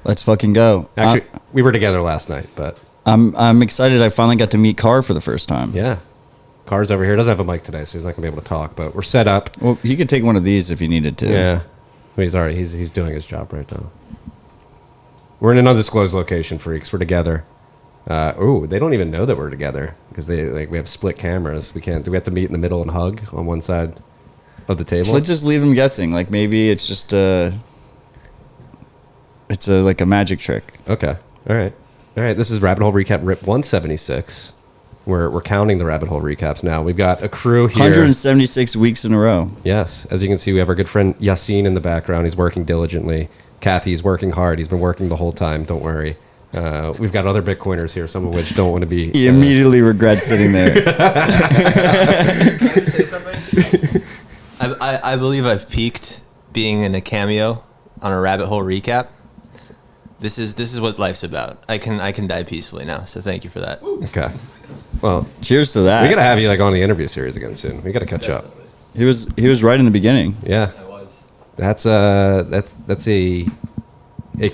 Let's fucking go. Actually, we were together last night, but I'm excited. I finally got to meet Carr for the first time. yeah. Carr's over here. Doesn't have a mic today, so he's not going to be able to talk, but we're set up. Well, he could take one of these if he needed to. Yeah. But he's doing his job right now. We're in an undisclosed location, freaks. We're together. They don't even know that we're together because we have split cameras. Do we have to meet in the middle and hug on one side of the table? Let's just leave them guessing. Like maybe it's just like a magic trick. Okay. All right. This is Rabbit Hole Recap Rip 176. We're counting the Rabbit Hole recaps now. We've got a crew here. 176 weeks in a row. Yes. As you can see, we have our good friend Yassine in the background. He's working diligently. Kathy's working hard. He's been working the whole time. Don't worry. We've got other Bitcoiners here, some of which don't want to be... He immediately regrets sitting there. Can I say something? I believe I've peaked being in a cameo on a Rabbit Hole recap. This is what life's about. I can die peacefully now, so thank you for that. Okay. Well, cheers to that. We got to have you on the interview series again soon. We got to catch up. He was right in the beginning. Yeah. I was. That's a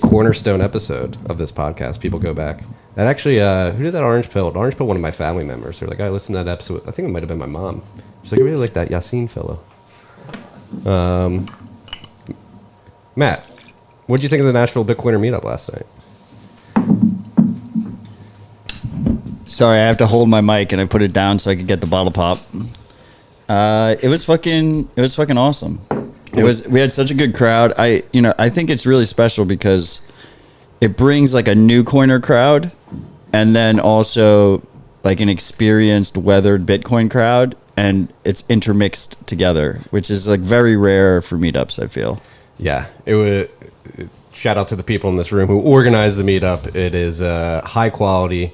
cornerstone episode of this podcast. People go back. That actually, who did that orange pill? Orange pill, one of my family members. They're like, I listened to that episode. I think it might have been my mom. She's like, I really like that Yassine fellow. Matt, what did you think of the Nashville Bitcoiner meetup last night? Sorry, I have to hold my mic and I put it down so I could get the bottle pop. It was fucking awesome. We had such a good crowd. I think it's really special because it brings like a new coiner crowd and then also like an experienced weathered Bitcoin crowd, and it's intermixed together, which is like very rare for meetups, I feel. Yeah, it was. Shout out to the people in this room who organized the meetup. It is high quality,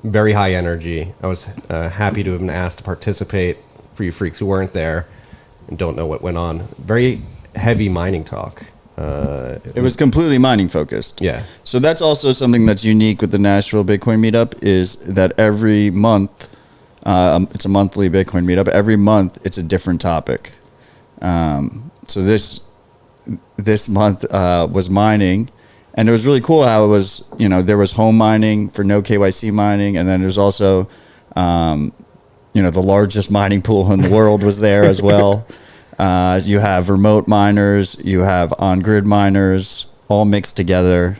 very high energy. I was happy to have been asked to participate for you freaks who weren't there and don't know what went on. Very heavy mining talk. It was completely mining focused. Yeah. So that's also something that's unique with the Nashville Bitcoin meetup is that every month, it's a monthly Bitcoin meetup. Every month it's a different topic. So this month was mining, and it was really cool how it was, there was home mining for no KYC mining, and then there's also, the largest mining pool in the world was there as well. You have remote miners, you have on-grid miners, all mixed together.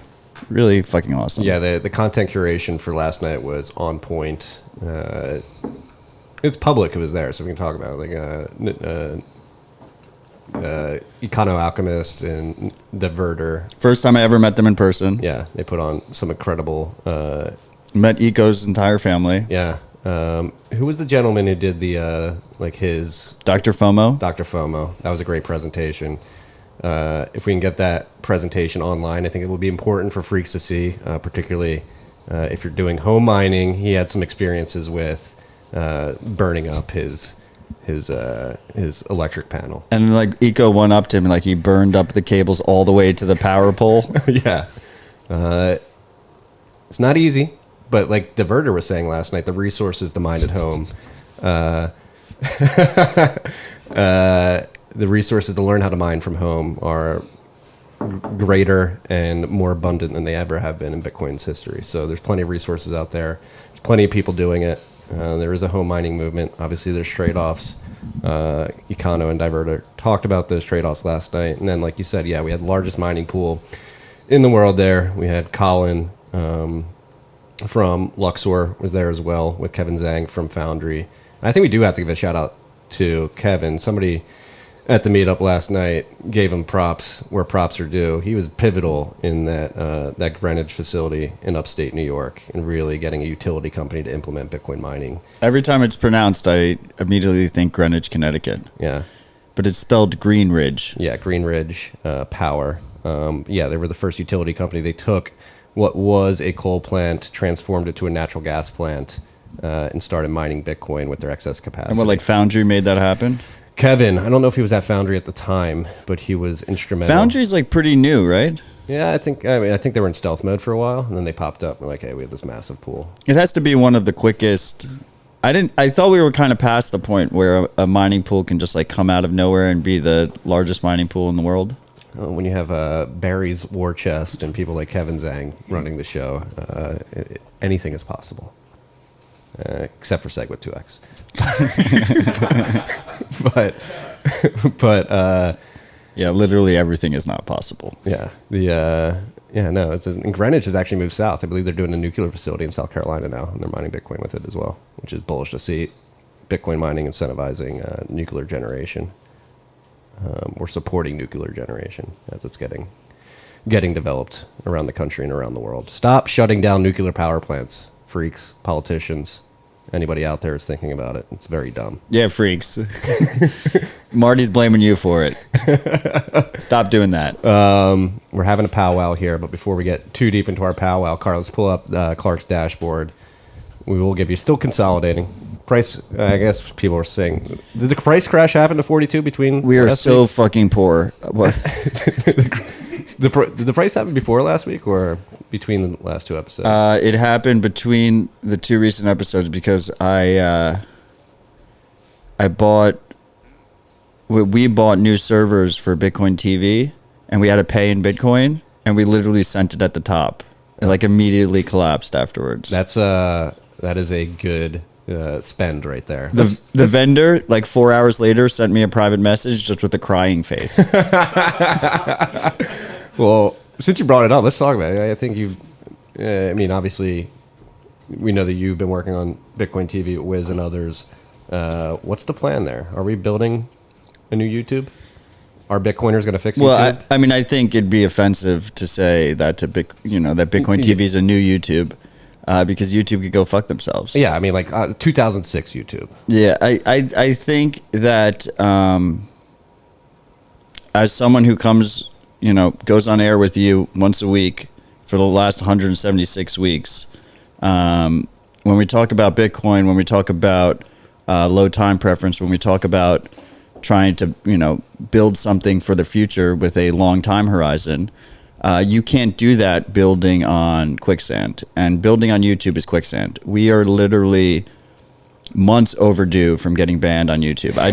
Really fucking awesome. Yeah, the content curation for last night was on point. It's public. It was there, so we can talk about it. Econo Alchemist and Diverter. First time I ever met them in person. Yeah, they put on some incredible... Met Eco's entire family. Yeah. Who was the gentleman who did the, his... Dr. FOMO? Dr. FOMO. That was a great presentation. If we can get that presentation online, I think it will be important for freaks to see, particularly if you're doing home mining. He had some experiences with burning up his electric panel. And Eco went up to him and he burned up the cables all the way to the power pole. Yeah. It's not easy, but like Diverter was saying last night, the resources to mine at home, the resources to learn how to mine from home are greater and more abundant than they ever have been in Bitcoin's history. So there's plenty of resources out there. There's plenty of people doing it. There is a home mining movement. Obviously, there's trade-offs. Econo and Diverter talked about those trade-offs last night. And then, like you said, we had the largest mining pool in the world there. We had Colin from Luxor was there as well, with Kevin Zhang from Foundry. And I think we do have to give a shout-out to Kevin. Somebody at the meetup last night gave him props where props are due. He was pivotal in that Greenwich facility in upstate New York and really getting a utility company to implement Bitcoin mining. Every time it's pronounced, I immediately think Greenwich, Connecticut. Yeah. But it's spelled Greenridge. Yeah, Greenridge Power. They were the first utility company. They took what was a coal plant, transformed it to a natural gas plant, and started mining Bitcoin with their excess capacity. And Foundry made that happen? Kevin, I don't know if he was at Foundry at the time, but he was instrumental. Foundry's pretty new, right? Yeah, I think they were in stealth mode for a while, and then they popped up and hey, we have this massive pool. It has to be one of the quickest. I thought we were kind of past the point where a mining pool can just come out of nowhere and be the largest mining pool in the world. when you have Barry's War Chest and people like Kevin Zhang running the show, anything is possible. Except for Segwit 2X. but yeah, literally everything is not possible. Yeah. And Greenwich has actually moved south. I believe they're doing a nuclear facility in South Carolina now, and they're mining Bitcoin with it as well, which is bullish to see. Bitcoin mining incentivizing nuclear generation, or supporting nuclear generation as it's getting developed around the country and around the world. Stop shutting down nuclear power plants, freaks, politicians. Anybody out there is thinking about it. It's very dumb. Yeah, freaks. Marty's blaming you for it. Stop doing that. We're having a powwow here, but before we get too deep into our powwow, Carl, let's pull up Clark's dashboard. We will give you, still consolidating. Price, I guess people are saying, did the price crash happen to 42 between? We are so fucking poor. What? Did the price happen before last week or between the last two episodes? It happened between the two recent episodes because we bought new servers for Bitcoin TV, and we had to pay in Bitcoin, and we literally sent it at the top. It like immediately collapsed afterwards. That is a good spend right there. The vendor, like 4 hours later, sent me a private message just with a crying face. Well, since you brought it up, let's talk about it. I think obviously, we know that you've been working on Bitcoin TV, Wiz, and others. What's the plan there? Are we building a new YouTube? Are Bitcoiners going to fix YouTube? Well, I think it'd be offensive to say that that Bitcoin TV is a new YouTube, because YouTube could go fuck themselves. Yeah, 2006 YouTube. Yeah, I think that as someone who goes on air with you once a week for the last 176 weeks, when we talk about Bitcoin, when we talk about low time preference, when we talk about trying to build something for the future with a long time horizon, you can't do that building on quicksand, and building on YouTube is quicksand. We are literally months overdue from getting banned on YouTube. I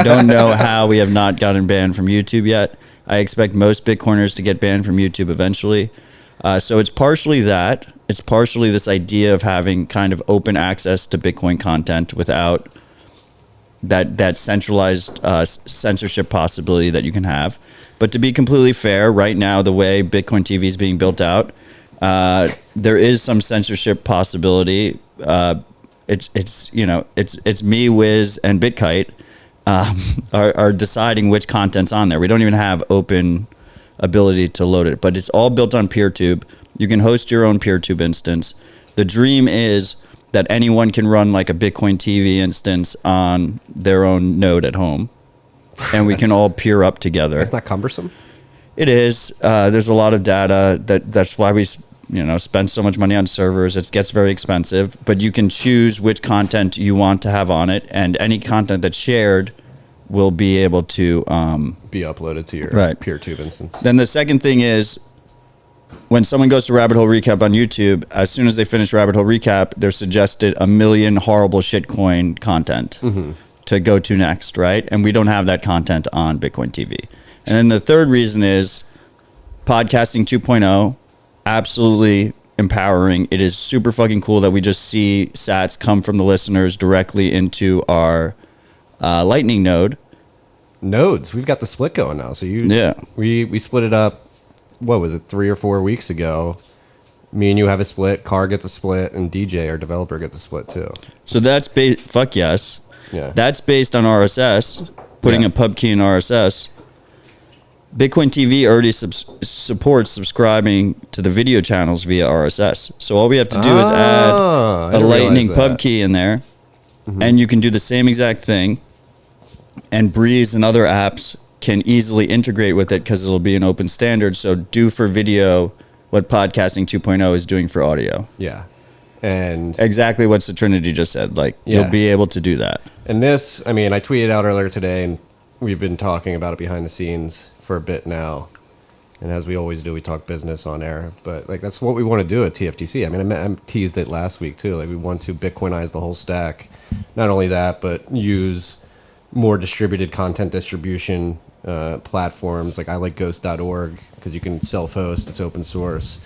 don't know how we have not gotten banned from YouTube yet. I expect most Bitcoiners to get banned from YouTube eventually. So it's partially that. It's partially this idea of having kind of open access to Bitcoin content without that centralized censorship possibility that you can have. But to be completely fair, right now, the way Bitcoin TV is being built out, there is some censorship possibility. It's me, Wiz, and BitKite are deciding which content's on there. We don't even have open ability to load it, but it's all built on PeerTube. You can host your own PeerTube instance. The dream is that anyone can run like a Bitcoin TV instance on their own node at home, and we can all peer up together. It's not cumbersome. It is. There's a lot of data. That's why we spend so much money on servers. It gets very expensive, but you can choose which content you want to have on it, and any content that's shared will be able to be uploaded to your right. PeerTube instance. Then the second thing is, when someone goes to Rabbit Hole Recap on YouTube, as soon as they finish Rabbit Hole Recap, they're suggested a million horrible shitcoin content to go to next, right? And we don't have that content on Bitcoin TV. And then the third reason is podcasting 2.0, absolutely empowering. It is super fucking cool that we just see sats come from the listeners directly into our Lightning node. Nodes. We've got the split going now. So we split it up. What was it, 3 or 4 weeks ago? Me and you have a split. Car gets a split, and DJ, our developer, gets a split too. So that's fuck yes. Yeah. That's based on RSS. Putting a pub key in RSS. Bitcoin TV already supports subscribing to the video channels via RSS. So all we have to do is add a Lightning pub key in there, and you can do the same exact thing. And Breeze and other apps can easily integrate with it because it'll be an open standard. So do for video what podcasting 2.0 is doing for audio. Yeah. And exactly what Trinity just said. You'll be able to do that. And this, I tweeted out earlier today, and we've been talking about it behind the scenes for a bit now. And as we always do, we talk business on air. But that's what we want to do at TFTC. I teased it last week too. We want to Bitcoinize the whole stack. Not only that, but use more distributed content distribution platforms. Like I like ghost.org because you can self-host, it's open source,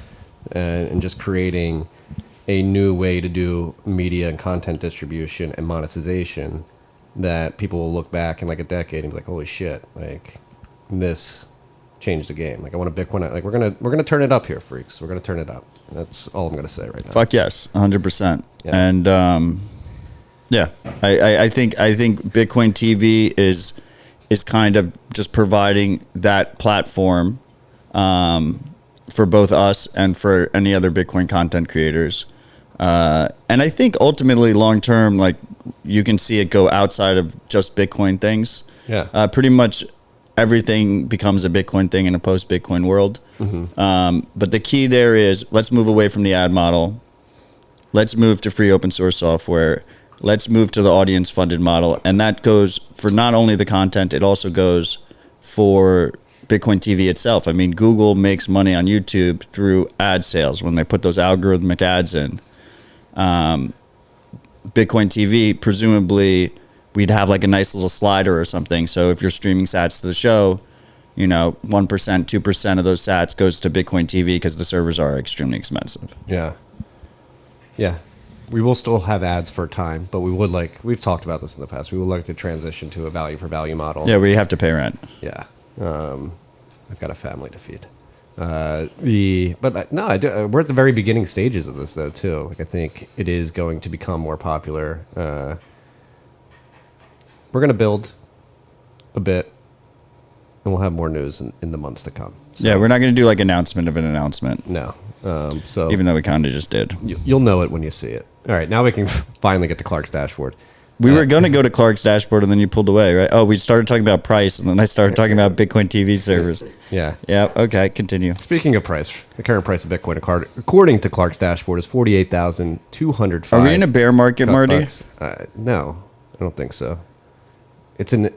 and just creating a new way to do media and content distribution and monetization that people will look back in like a decade and be like, holy shit, like this changed the game. Like I want a Bitcoin, like we're gonna turn it up here, freaks. We're gonna turn it up. That's all I'm gonna say right now. Fuck yes, 100%. Yeah. And yeah, I think Bitcoin TV is kind of just providing that platform for both us and for any other Bitcoin content creators. And I think ultimately long term, like you can see it go outside of just Bitcoin things. Yeah. Pretty much everything becomes a Bitcoin thing in a post-Bitcoin world. Mm-hmm. But the key there is let's move away from the ad model. Let's move to free open source software. Let's move to the audience funded model. And that goes for not only the content, it also goes for Bitcoin TV itself. I mean, Google makes money on YouTube through ad sales when they put those algorithmic ads in. Bitcoin TV, presumably we'd have like a nice little slider or something. So if you're streaming sats to the show, 1%, 2% of those sats goes to Bitcoin TV because the servers are extremely expensive. Yeah. Yeah. We will still have ads for a time, but we would we've talked about this in the past, we would like to transition to a value for value model. Yeah, where you have to pay rent. Yeah. I've got a family to feed. We're at the very beginning stages of this though too. Like I think it is going to become more popular. We're going to build a bit, and we'll have more news in the months to come. So, Yeah, we're not going to do like announcement of an announcement. No. So even though we kind of just did. You'll know it when you see it. All right, now we can finally get to Clark's dashboard. We were going to go to Clark's dashboard, and then you pulled away, right? Oh, we started talking about price, and then I started talking about Bitcoin TV servers. Yeah. Yeah. Okay. Continue. Speaking of price, the current price of Bitcoin, according to Clark's dashboard, is $48,205. Are we in a bear market, Marty? No, I don't think so. It's an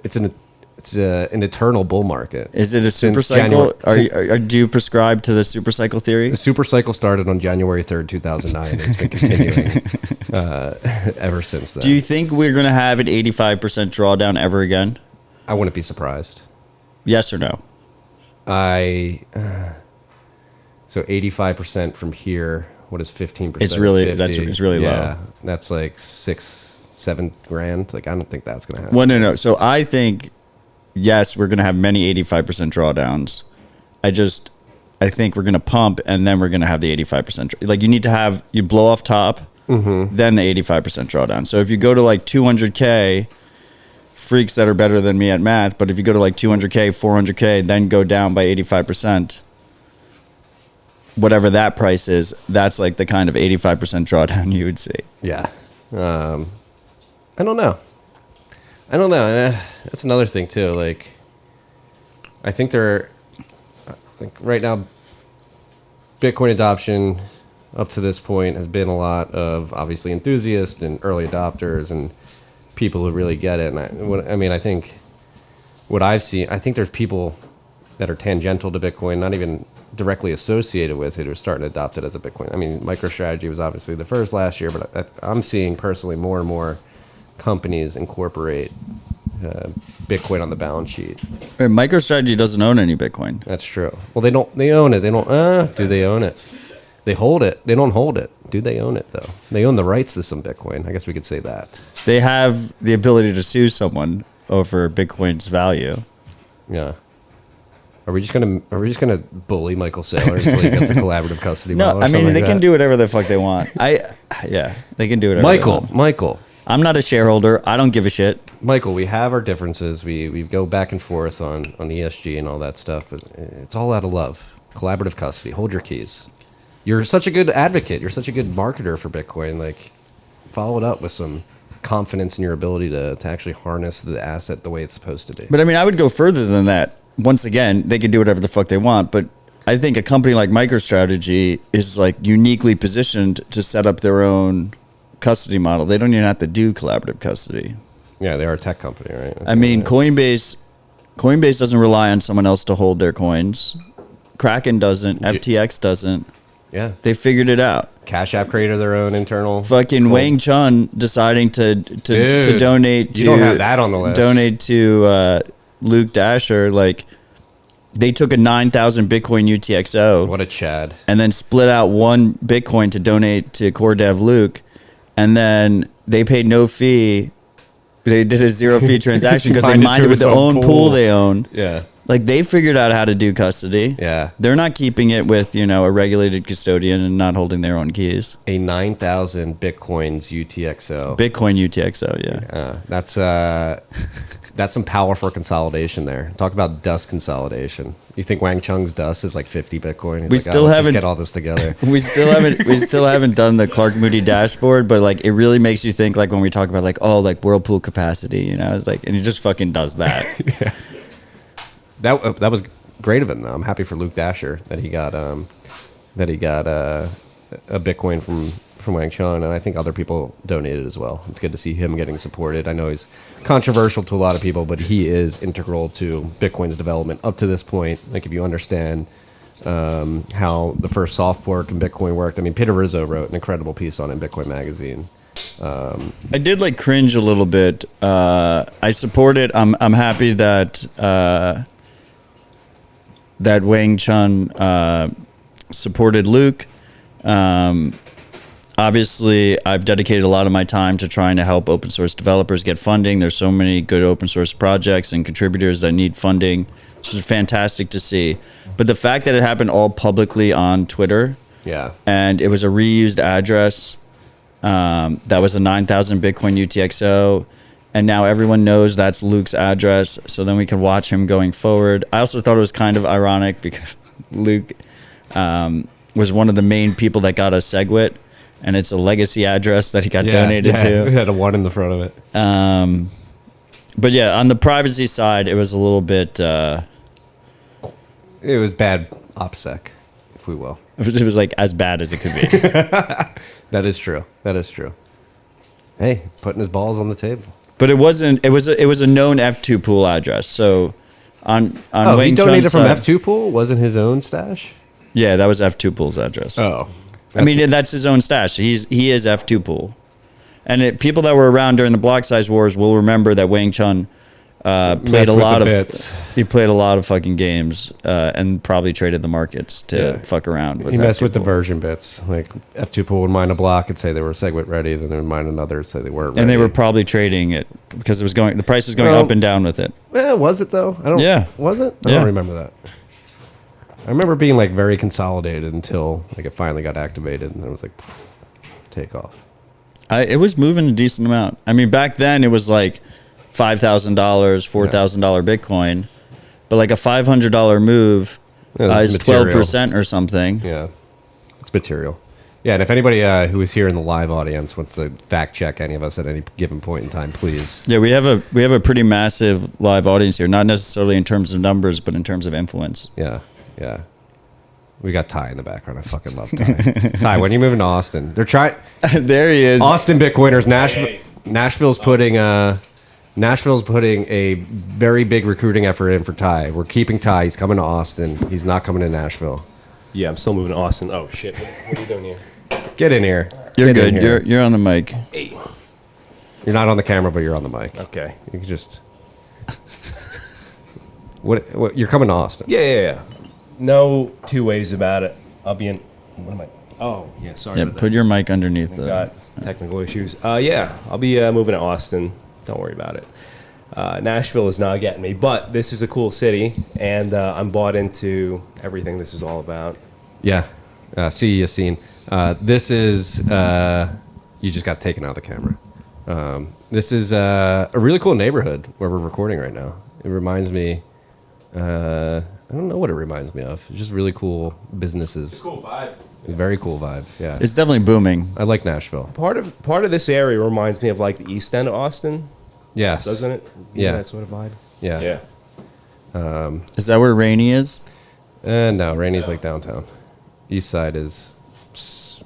eternal bull market. Is it a super cycle? Do you prescribe to the super cycle theory? The super cycle started on January 3rd, 2009. And it's been continuing ever since then. Do you think we're going to have an 85% drawdown ever again? I wouldn't be surprised. Yes or no? So 85% from here. What is 15%? It's really low. That's like $6-7 grand. Like I don't think that's going to happen. Well, no. So I think yes, we're going to have many 85% drawdowns. I think we're going to pump, and then we're going to have the 85%. Like you blow off top, then the 85% drawdown. So if you go to like 200K, freaks that are better than me at math, but if you go to like 200K, 400K, then go down by 85%, whatever that price is, that's like the kind of 85% drawdown you would see. Yeah. I don't know. That's another thing too. Like, I think right now, Bitcoin adoption up to this point has been a lot of obviously enthusiasts and early adopters and people who really get it. And I think what I've seen, I think there's people that are tangential to Bitcoin, not even directly associated with it, who are starting to adopt it as a Bitcoin. I mean, MicroStrategy was obviously the first last year, but I'm seeing personally more and more companies incorporate Bitcoin on the balance sheet. MicroStrategy doesn't own any Bitcoin. That's true. Well, they own it. They don't. Do they own it? They hold it. They don't hold it. Do they own it though? They own the rights to some Bitcoin. I guess we could say that. They have the ability to sue someone over Bitcoin's value. Yeah. Are we just gonna bully Michael Saylor until he gets a collaborative custody model? No, I mean they can do whatever the fuck they want. They can do whatever. Michael. I'm not a shareholder. I don't give a shit. Michael, we have our differences. We go back and forth on ESG and all that stuff, but it's all out of love. Collaborative custody. Hold your keys. You're such a good advocate. You're such a good marketer for Bitcoin. Like, follow it up with some confidence in your ability to actually harness the asset the way it's supposed to be. But I mean, I would go further than that. Once again, they can do whatever the fuck they want, but I think a company like MicroStrategy is like uniquely positioned to set up their own custody model. They don't even have to do collaborative custody. Yeah, they are a tech company, right? I mean, Coinbase doesn't rely on someone else to hold their coins. Kraken doesn't. FTX doesn't. Yeah. They figured it out. Cash App created their own internal. Fucking wangchun deciding to donate to. You don't have that on the list. Donate to Luke Dasher, like they took a 9,000 Bitcoin UTXO. What a Chad. And then split out 1 Bitcoin to donate to core dev Luke. And then they paid no fee. They did a 0 fee transaction because they mined it with their own pool they own. Yeah. Like they figured out how to do custody. Yeah. They're not keeping it with, a regulated custodian and not holding their own keys. A 9,000 Bitcoins UTXO. Bitcoin UTXO, yeah. That's some powerful consolidation there. Talk about dust consolidation. You think Wang Chung's dust is like 50 Bitcoin? He's We like, still let's haven't just get all this together. we still haven't done the Clark Moody dashboard, but like it really makes you think like when we talk about like whirlpool capacity, it's like, and he just fucking does that. Yeah. That was great of him though. I'm happy for Luke Dasher that he got a Bitcoin from Wang Chun, and I think other people donated as well. It's good to see him getting supported. I know he's controversial to a lot of people, but he is integral to Bitcoin's development up to this point. Like if you understand how the first soft fork in Bitcoin worked. I mean, Peter Rizzo wrote an incredible piece on it in Bitcoin Magazine. I did like cringe a little bit. I support it. I'm happy that that Wang Chun supported Luke. Obviously, I've dedicated a lot of my time to trying to help open source developers get funding. There's so many good open source projects and contributors that need funding, which is fantastic to see. But the fact that it happened all publicly on Twitter, and it was a reused address, that was a 9,000 Bitcoin UTXO, and now everyone knows that's Luke's address, so then we can watch him going forward. I also thought it was kind of ironic because Luke was one of the main people that got us SegWit, and it's a legacy address that he got donated to. It had a 1 in the front of it. But yeah, on the privacy side, it was a little bit... it was bad OPSEC, if we will. It was like as bad as it could be. That is true. Hey, putting his balls on the table. But it wasn't. It was a known F2 pool address. So on Oh, he Wang donated Chun's from side- F2 pool? Wasn't his own stash? Yeah, that was F2 pool's address. Oh. I mean, that's his own stash. He is F2 pool, and people that were around during the block size wars will remember that Wang Chun played a lot of bits. He played a lot of fucking games and probably traded the markets to fuck around with. He messed F2 with the pool. version bits. Like F2 pool would mine a block and say they were SegWit ready, then they would mine another and say they weren't ready. And they were probably trading it because the price was going up and down with it. Well, was it though? Was it? I don't remember that. I remember being like very consolidated until like it finally got activated, and then it was like take off. It was moving a decent amount. I mean, back then it was like $5,000, $4,000 Bitcoin, but like a $500 move is 12% or something. Yeah, it's material. Yeah, and if anybody who is here in the live audience wants to fact check any of us at any given point in time, please. Yeah, we have a pretty massive live audience here, not necessarily in terms of numbers, but in terms of influence. Yeah. We got Ty in the background. I fucking love Ty. Ty, when are you moving to Austin? They're trying. There he is. Austin Bitcoiners. Nashville's putting a very big recruiting effort in for Ty. We're keeping Ty. He's coming to Austin. He's not coming to Nashville. Yeah, I'm still moving to Austin. Oh shit! What are you doing here? Get in here. You're Get in good. here. You're on the mic. Hey. You're not on the camera, but you're on the mic. Okay. You can just. What? You're coming to Austin? Yeah. No two ways about it. I'll be in. What am I? Oh yeah. Sorry. Yeah, about put your mic underneath that. Got technical issues. Yeah, I'll be moving to Austin. Don't worry about it. Nashville is not getting me, but this is a cool city, and I'm bought into everything this is all about. Yeah. See you, Yassine. This is. You just got taken out of the camera. This is a really cool neighborhood where we're recording right now. It reminds me. I don't know what it reminds me of. It's just really cool businesses. It's a cool vibe. A very cool vibe. Yeah. It's definitely booming. I like Nashville. Part of this area reminds me of like the East End of Austin, Yes. doesn't it? Yeah. That sort of vibe. Yeah. Is that where Rainey is? No, Rainey's like downtown. East side is.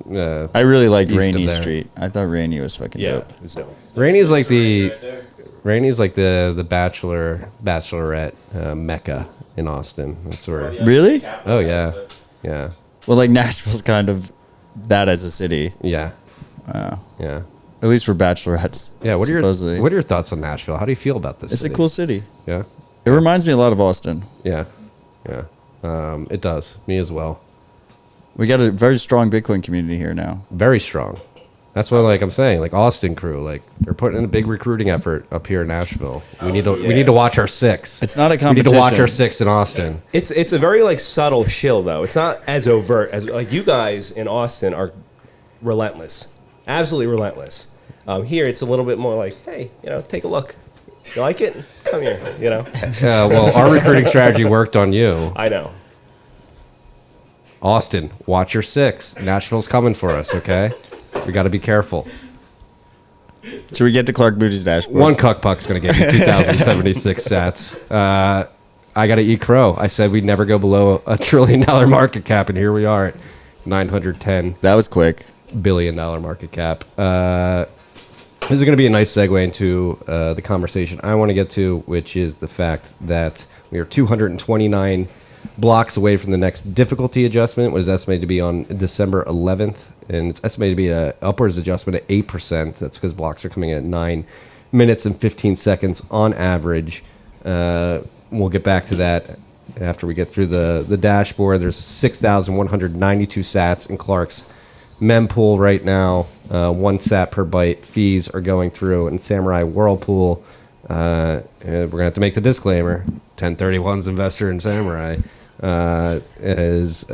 I really liked East of Rainey there. Street. I thought Rainey was fucking Yeah. dope. It was dope. Rainey's like the bachelorette mecca in Austin. That's where. Really? Oh yeah. Well, like Nashville's kind of that as a city. Yeah. Wow. Yeah. At least for bachelorettes. Yeah. What are supposedly. your thoughts on Nashville? How do you feel about this? It's city? a cool city. Yeah. It reminds me a lot of Austin. Yeah. It does. Me as well. We got a very strong Bitcoin community here now. Very strong. That's what I'm saying, like Austin crew, like they're putting in a big recruiting effort up here in Nashville. We need to watch our six. It's not a We need competition. to watch our six in Austin. It's a very like subtle shill though. It's not as overt as like you guys in Austin are relentless, absolutely relentless. Here it's a little bit more like, hey, take a look. You like it? Come here. Well, our recruiting strategy worked on you. I know. Austin, watch your six. Nashville's coming for us. Okay, we got to be careful. Should we get to Clark Moody's dashboard? One cuck puck's going to get you 2,076 sats. I got to eat crow. I said we'd never go below $1 trillion market cap, and here we are at $910 That was quick. billion market cap. This is going to be a nice segue into the conversation I want to get to, which is the fact that we are 229 blocks away from the next difficulty adjustment, what is estimated to be on December 11th, and it's estimated to be an upwards adjustment at 8%. That's because blocks are coming in at 9 minutes and 15 seconds on average. We'll get back to that after we get through the dashboard. There's 6,192 sats in Clark's mempool right now. 1 sat per byte. Fees are going through. And Samurai Whirlpool, we're going to have to make the disclaimer. 1031's investor in Samurai is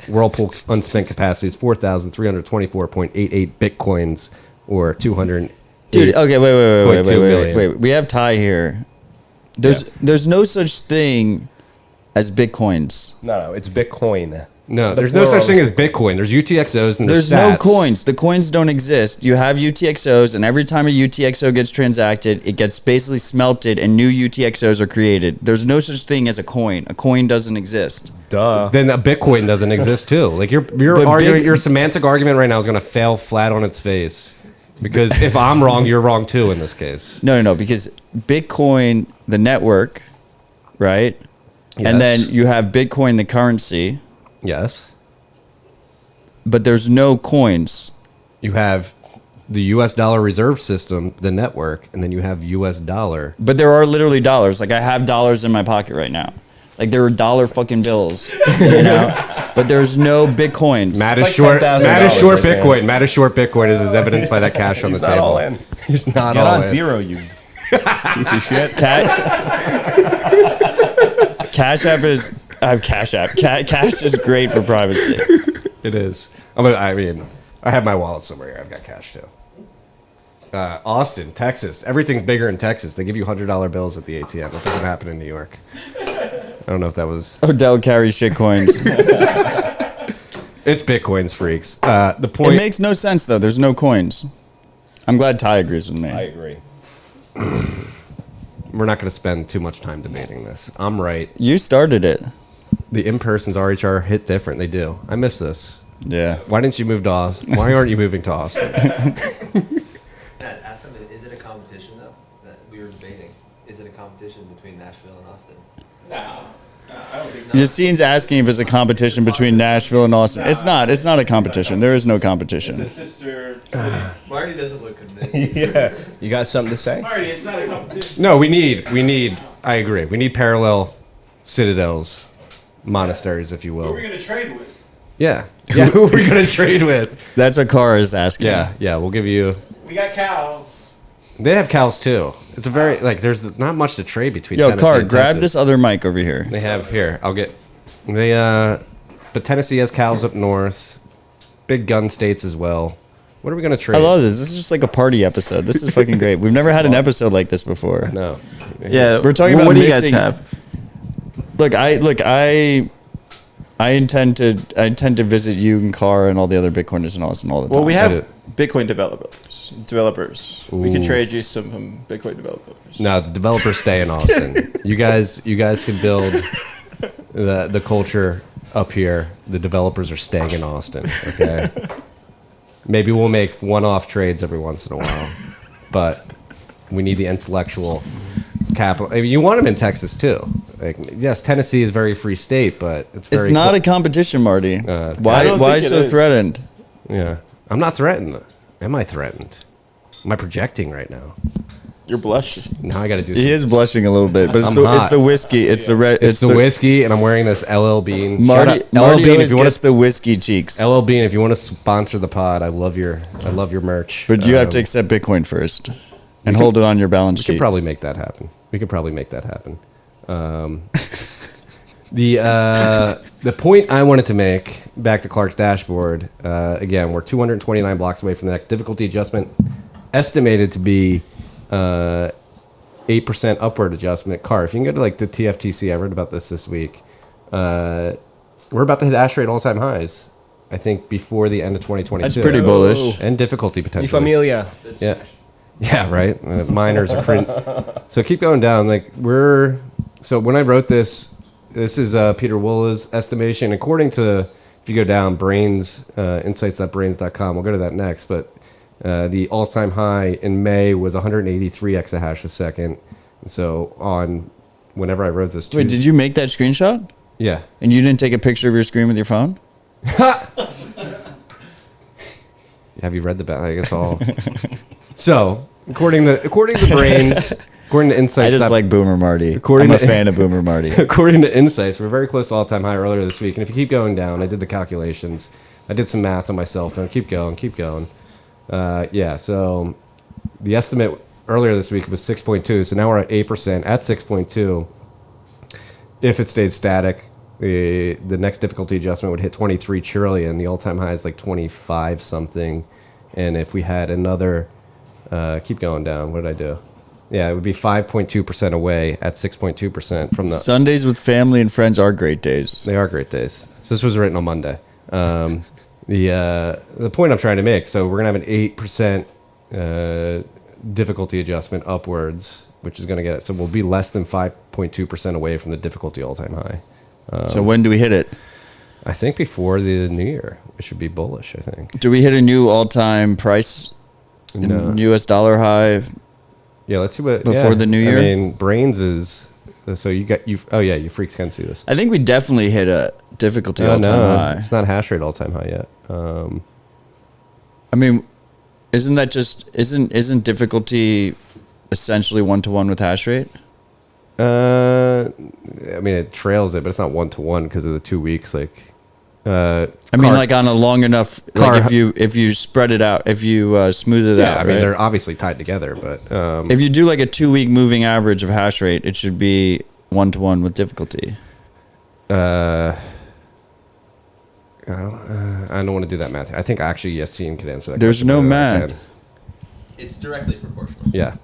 Whirlpool unspent capacity is 4,324.88 bitcoins, or 200. Dude, okay, wait. We have Ty here. There's no such thing as bitcoins. No, it's Bitcoin. No, there's no such thing as Bitcoin. There's UTXOs and There's no coins. The coins don't exist. You have UTXOs, and every time a UTXO gets transacted, it gets basically smelted, and new UTXOs are created. There's no such thing as a coin. A coin doesn't exist. Duh. Then a Bitcoin doesn't exist too. Like your semantic argument right now is going to fail flat on its face. Because if I'm wrong, you're wrong too in this case. No, because Bitcoin, the network, right? Yes. And then you have Bitcoin, the currency. Yes. But there's no coins. You have the U.S. dollar reserve system, the network, and then you have U.S. dollar. But there are literally dollars. Like, I have dollars in my pocket right now. Like, there are dollar fucking bills, But there's no Bitcoins. Matt is like short. Matt is short right Bitcoin. Matt is short Bitcoin, as evidenced by that cash on the table. He's not all in. He's not Get all on in. zero, you piece of shit. Cash App is... I have Cash App. Cash is great for privacy. It is. I mean, I have my wallet somewhere here. I've got cash too. Austin, Texas. Everything's bigger in Texas. They give you $100 bills at the ATM. That doesn't happen in New York. I don't know if that was... Odell carries shit coins. It's Bitcoins, freaks. The point... It makes no sense, though. There's no coins. I'm glad Ty agrees with me. I agree. We're not going to spend too much time debating this. I'm right. You started it. The in-persons RHR hit different. They do. I miss this. Yeah. Why didn't you move to Austin? Why aren't you moving to Austin? Matt, ask them, is it a competition, though, that we were debating? Is it a competition between Nashville and Austin? I don't think so. Yassine's asking if it's a competition between Nashville and Austin. It's not. It's not a competition. There is no competition. It's a sister city. Marty doesn't look convinced. Yeah. You got something to say? Marty, it's not a competition. No, we need, I agree. We need parallel citadels, monasteries, if you Who are will. we going to trade with? Yeah. Who are we going to trade with? That's what Cara is asking. Yeah, we'll give you... We got cows. They have cows, too. It's a very, there's not much to trade between Yo, Tennessee Cara, and grab Texas. this other mic over here. They have, here, I'll get... But Tennessee has cows up north. Big gun states as well. What are we going to trade? I love this. This is just like a party episode. This is fucking great. We've never had an episode like this before. No. Yeah, We're talking about what do you guys missing- have? I intend to visit you and Cara and all the other Bitcoiners in Austin all the time. Well, we have Edit. Bitcoin developers. We can trade you some Bitcoin developers. No, the developers stay in Austin. You guys can build the culture up here. The developers are staying in Austin. Okay. Maybe we'll make one-off trades every once in a while, but we need the intellectual capital. I mean, you want them in Texas too. Like, yes, Tennessee is a very free state, but It's not a competition, Marty. I Why don't think it so is. threatened? Yeah, I'm not threatened. Am I threatened? Am I projecting right now? You're blushing. Now I got to do. He is blushing a little bit, but it's I'm the hot. whiskey. It's the red. It's the whiskey, and I'm wearing this LL Bean. Marty Shout out, LL Bean, always if you want gets the whiskey cheeks. LL Bean, if you want to sponsor the pod, I love your merch. But you have to accept Bitcoin first and hold it on your balance We sheet. could probably make that happen. The point I wanted to make, back to Clark's dashboard, again, we're 229 blocks away from the next difficulty adjustment, estimated to be 8% upward adjustment. Car, if you can go to like the TFTC, I read about this week. We're about to hit hash rate all-time highs, I think, before the end of 2022. That's pretty bullish. And difficulty Mi potentially. familia. Yeah. Yeah, right. Miners are print. So keep going down. So when I wrote this is Peter Woola's estimation. According to, if you go down, Brains, insights.brains.com, we'll go to that next, but the all-time high in May was 183 exahash a second. And so whenever I wrote this. Wait, did you make that screenshot? Yeah. And you didn't take a picture of your screen with your phone? Have you read the back? I guess all. So, according to Brains, according to Insights, I just like Boomer Marty. According I'm a to- fan of Boomer Marty. according to Insights, we're very close to all-time high earlier this week. And if you keep going down, I did the calculations. I did some math on myself, and keep going. Yeah. So the estimate earlier this week was 6.2. So now we're at 8%. At 6.2, if it stayed static, the next difficulty adjustment would hit 23 trillion. The all-time high is like 25 something. And if we had another, keep going down. What did I do? Yeah, it would be 5.2% away at 6.2% from the. Sundays with family and friends are great days. They are great days. So this was written on Monday. The point I'm trying to make. So we're gonna have an 8% difficulty adjustment upwards, which is gonna get it. So we'll be less than 5.2% away from the difficulty all-time high. So when do we hit it? I think before the new year, it should be bullish. I think. Do we hit a new all-time price in No. U.S. dollar high? Yeah, let's see what Before the new year? I mean, Brains is. So you got you. Oh yeah, you freaks can see this. I think we definitely hit a difficulty Oh, all-time no, high. it's not hash rate all-time high yet. I mean, isn't that just isn't difficulty essentially 1-to-1 with hash rate? I mean, it trails it, but it's not 1-to-1 because of the 2 weeks. Like, I mean, like on a long enough, like if you spread it out, if you smooth it out. I mean, right? they're obviously tied together, but If you do like a 2-week moving average of hash rate, it should be 1-to-1 with difficulty. I don't want to do that math. I think actually Yassine could answer that. There's question no better than I math. can. It's directly proportional. Yeah.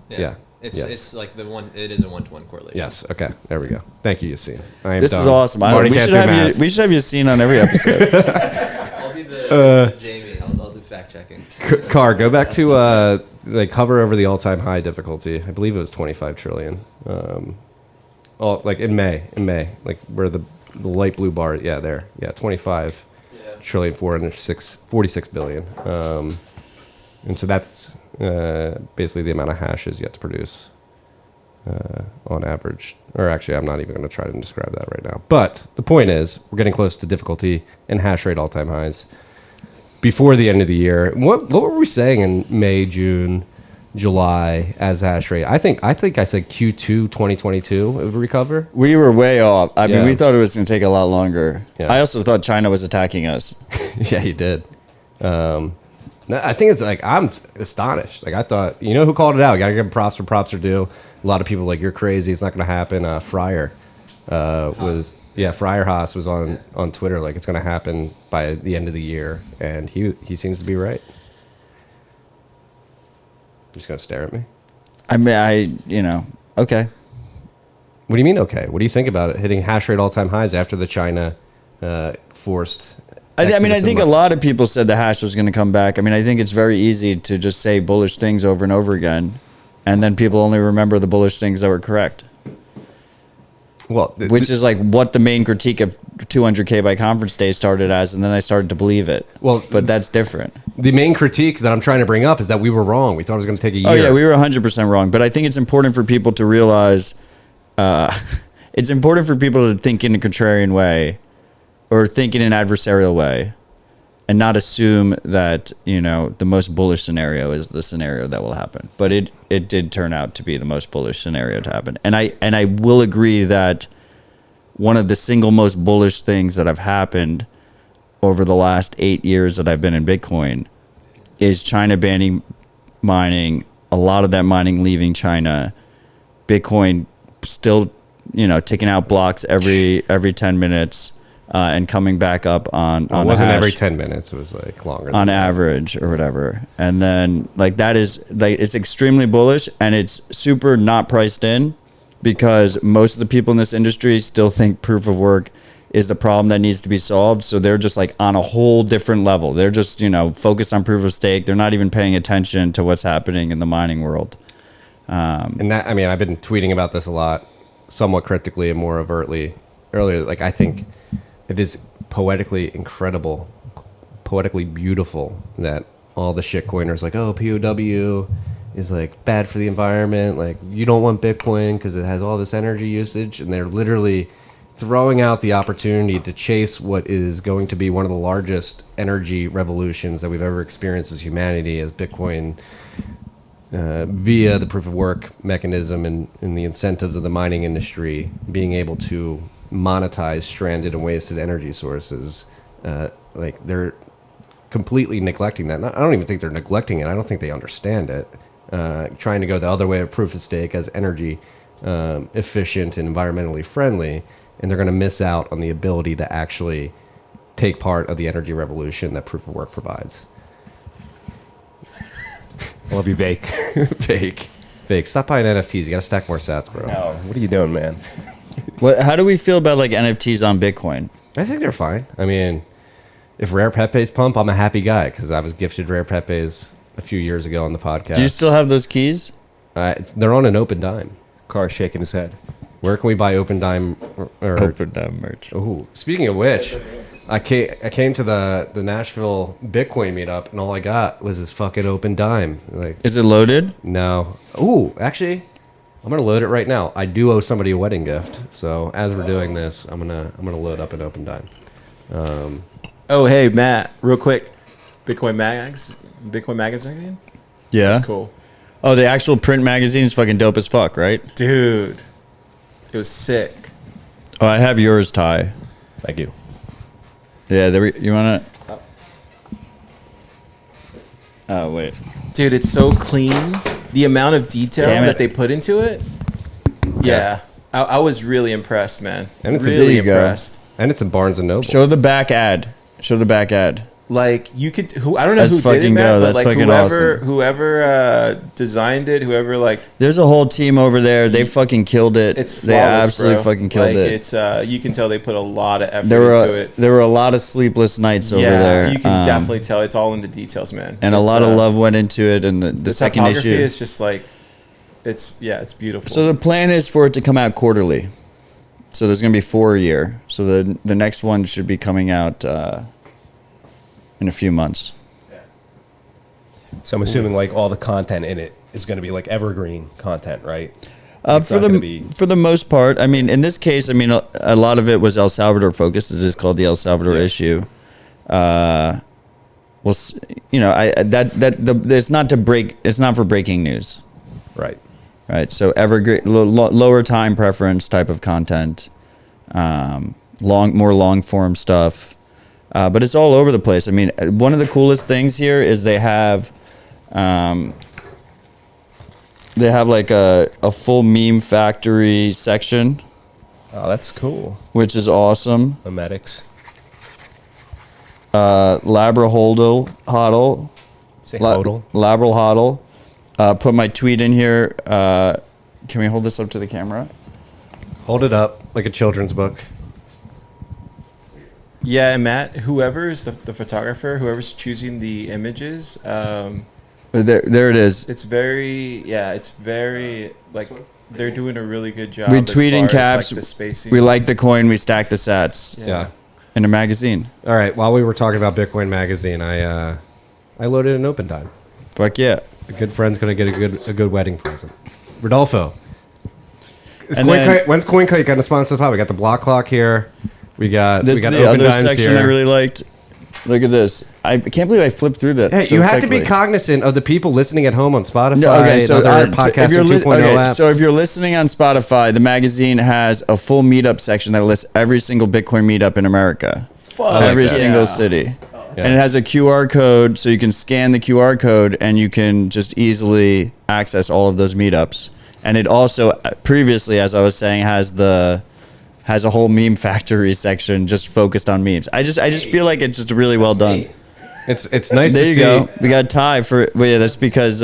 It's Yes. it's like it is a 1-to-1 correlation. Yes. Okay. There we go. Thank you, Yassine. I am This done. is awesome. Marty We can't should do have math. you. We should have you seen on every episode. I'll be the Jamie. I'll do fact checking. Car, go back to like hover over the all-time high difficulty. I believe it was 25 trillion. Like in May, like where the light blue bar. Yeah, there. Yeah, 25 trillion 46 billion. And so that's basically the amount of hashes you have to produce on average. Or actually, I'm not even going to try to describe that right now. But the point is, we're getting close to difficulty and hash rate all-time highs before the end of the year. What were we saying in May, June, July as hash rate? I think I said Q2 2022 it would recover. We were way off. I mean, Yeah. we thought it was going to take a lot longer. Yeah. I also thought China was attacking us. Yeah, you did. No, I think it's like I'm astonished. Like I thought, you know who called it out? Gotta give props where props are due. A lot of people like you're crazy. It's not going to happen. Fryer Fryer Haas was on Twitter like it's going to happen by the end of the year, and he seems to be right. You're just going to stare at me. I mean, okay. What do you mean? Okay. What do you think about it hitting hash rate all time highs after the China forced? I mean, I exodus think of a lot of people said the hash was going to come back. I mean, I think it's very easy to just say bullish things over and over again, and then people only remember the bullish things that were correct. Well, Which is like what the main critique of 200K by conference day started as, and then I started to believe it. Well, but that's different. the main critique that I'm trying to bring up is that we were wrong. We thought it was going to take a year. Oh yeah, we were 100% wrong. But I think it's important for people to realize, it's important for people to think in a contrarian way, or think in an adversarial way, and not assume that, the most bullish scenario is the scenario that will happen. But it did turn out to be the most bullish scenario to happen. And I will agree that one of the single most bullish things that have happened over the last 8 years that I've been in Bitcoin is China banning mining, a lot of that mining leaving China, Bitcoin still, taking out blocks every 10 minutes. And coming back up on It wasn't the hash every 10 minutes. It was like longer. on than that. average or whatever. And then that is it's extremely bullish, and it's super not priced in because most of the people in this industry still think proof of work is the problem that needs to be solved. So they're just on a whole different level. They're just, focused on proof of stake. They're not even paying attention to what's happening in the mining world. And that, I've been tweeting about this a lot, somewhat critically and more overtly earlier. I think it is poetically incredible, poetically beautiful that all the shitcoiners POW is bad for the environment. You don't want Bitcoin because it has all this energy usage, and they're literally throwing out the opportunity to chase what is going to be one of the largest energy revolutions that we've ever experienced as humanity, as Bitcoin, via the proof of work mechanism and the incentives of the mining industry, being able to monetize stranded and wasted energy sources. They're completely neglecting that. I don't even think they're neglecting it. I don't think they understand it. Trying to go the other way of proof of stake as energy efficient and environmentally friendly, and they're going to miss out on the ability to actually take part of the energy revolution that proof of work provides. I love you, Vake. Fake. Stop buying NFTs. You got to stack more sats, bro. No, what are you doing, man? How do we feel about NFTs on Bitcoin? I think they're fine. If Rare Pepes pump, I'm a happy guy because I was gifted Rare Pepes a few years ago on the podcast. Do you still have those keys? They're on an open dime. Car's shaking his head. Where can we buy open dime? Open dime merch. Ooh, speaking of which, I came to the Nashville Bitcoin meetup, and all I got was this fucking open dime. Is it loaded? No. Ooh, actually, I'm gonna load it right now. I do owe somebody a wedding gift, so as we're doing this, I'm gonna load up an open dime. Oh, hey, Matt, real quick. Bitcoin magazine? Yeah. That's cool. Oh, the actual print magazine is fucking dope as fuck, right? Dude, it was sick. Oh, I have yours, Ty. Thank you. Yeah, you want to... Oh, wait. Dude, it's so clean. The amount of detail Damn it. that they put into it. Yeah. I was really impressed, man. And it's really there you go. impressed. And it's in Barnes and Noble. Show the back ad. You could, I don't know Let's who did fucking it, man, go. but That's fucking awesome. whoever designed it, There's a whole team over there. They fucking killed it. it's They flawless, absolutely bro. fucking killed it. It's you can tell they put a lot of effort There into were it. there were a lot of sleepless nights over Yeah, there. you can definitely tell it's all in the details, man. and a It's, lot of love went into it. And the second typography issue. is just it's beautiful. So the plan is for it to come out quarterly. So there's going to be 4 a year. So the next one should be coming out in a few months. So I'm assuming all the content in it is going to be evergreen content, right? For It's not gonna be- for the most part, in this case, a lot of it was El Salvador focused. It is called the El Salvador issue. It's not for breaking news, Right. right? So evergreen, lower time preference type of content, more long form stuff, but it's all over the place. One of the coolest things here is they have a full meme factory section, Oh, that's cool. which is awesome. Memetics. Labra hodl. Say hodl. Labral hodl. Put my tweet in here. Can we hold this up to the camera? Hold it up like a children's book. yeah, and Matt, whoever is the photographer, whoever's choosing the images, There it is. it's very they're doing a really good job. We as tweet in far as, caps. the spacing. We like the coin. We stack the sats Yeah. in a magazine. All right. While we were talking about Bitcoin Magazine, I loaded an open dime. Fuck yeah. A good friend's gonna get a good wedding present. Rodolfo. And then- When's CoinKite gonna sponsor the pod? We got the block clock here. We got This is open the other dimes section here. I really liked. Look at this. I can't believe I flipped through that. Hey, so you have to be quickly. cognizant of the people listening at home on Spotify No, okay, so and other if podcasting you're 2.0 apps. so if you're listening on Spotify, the magazine has a full meetup section that lists every single Bitcoin meetup in America, every that. single Yeah. city, Yeah. and it has a QR code, so you can scan the QR code and you can just easily access all of those meetups. And it also previously, as I was saying, has a whole meme factory section just focused on memes. I just feel like it's just really well done. It's nice There to you see. go. We got Ty for. Well, yeah, that's because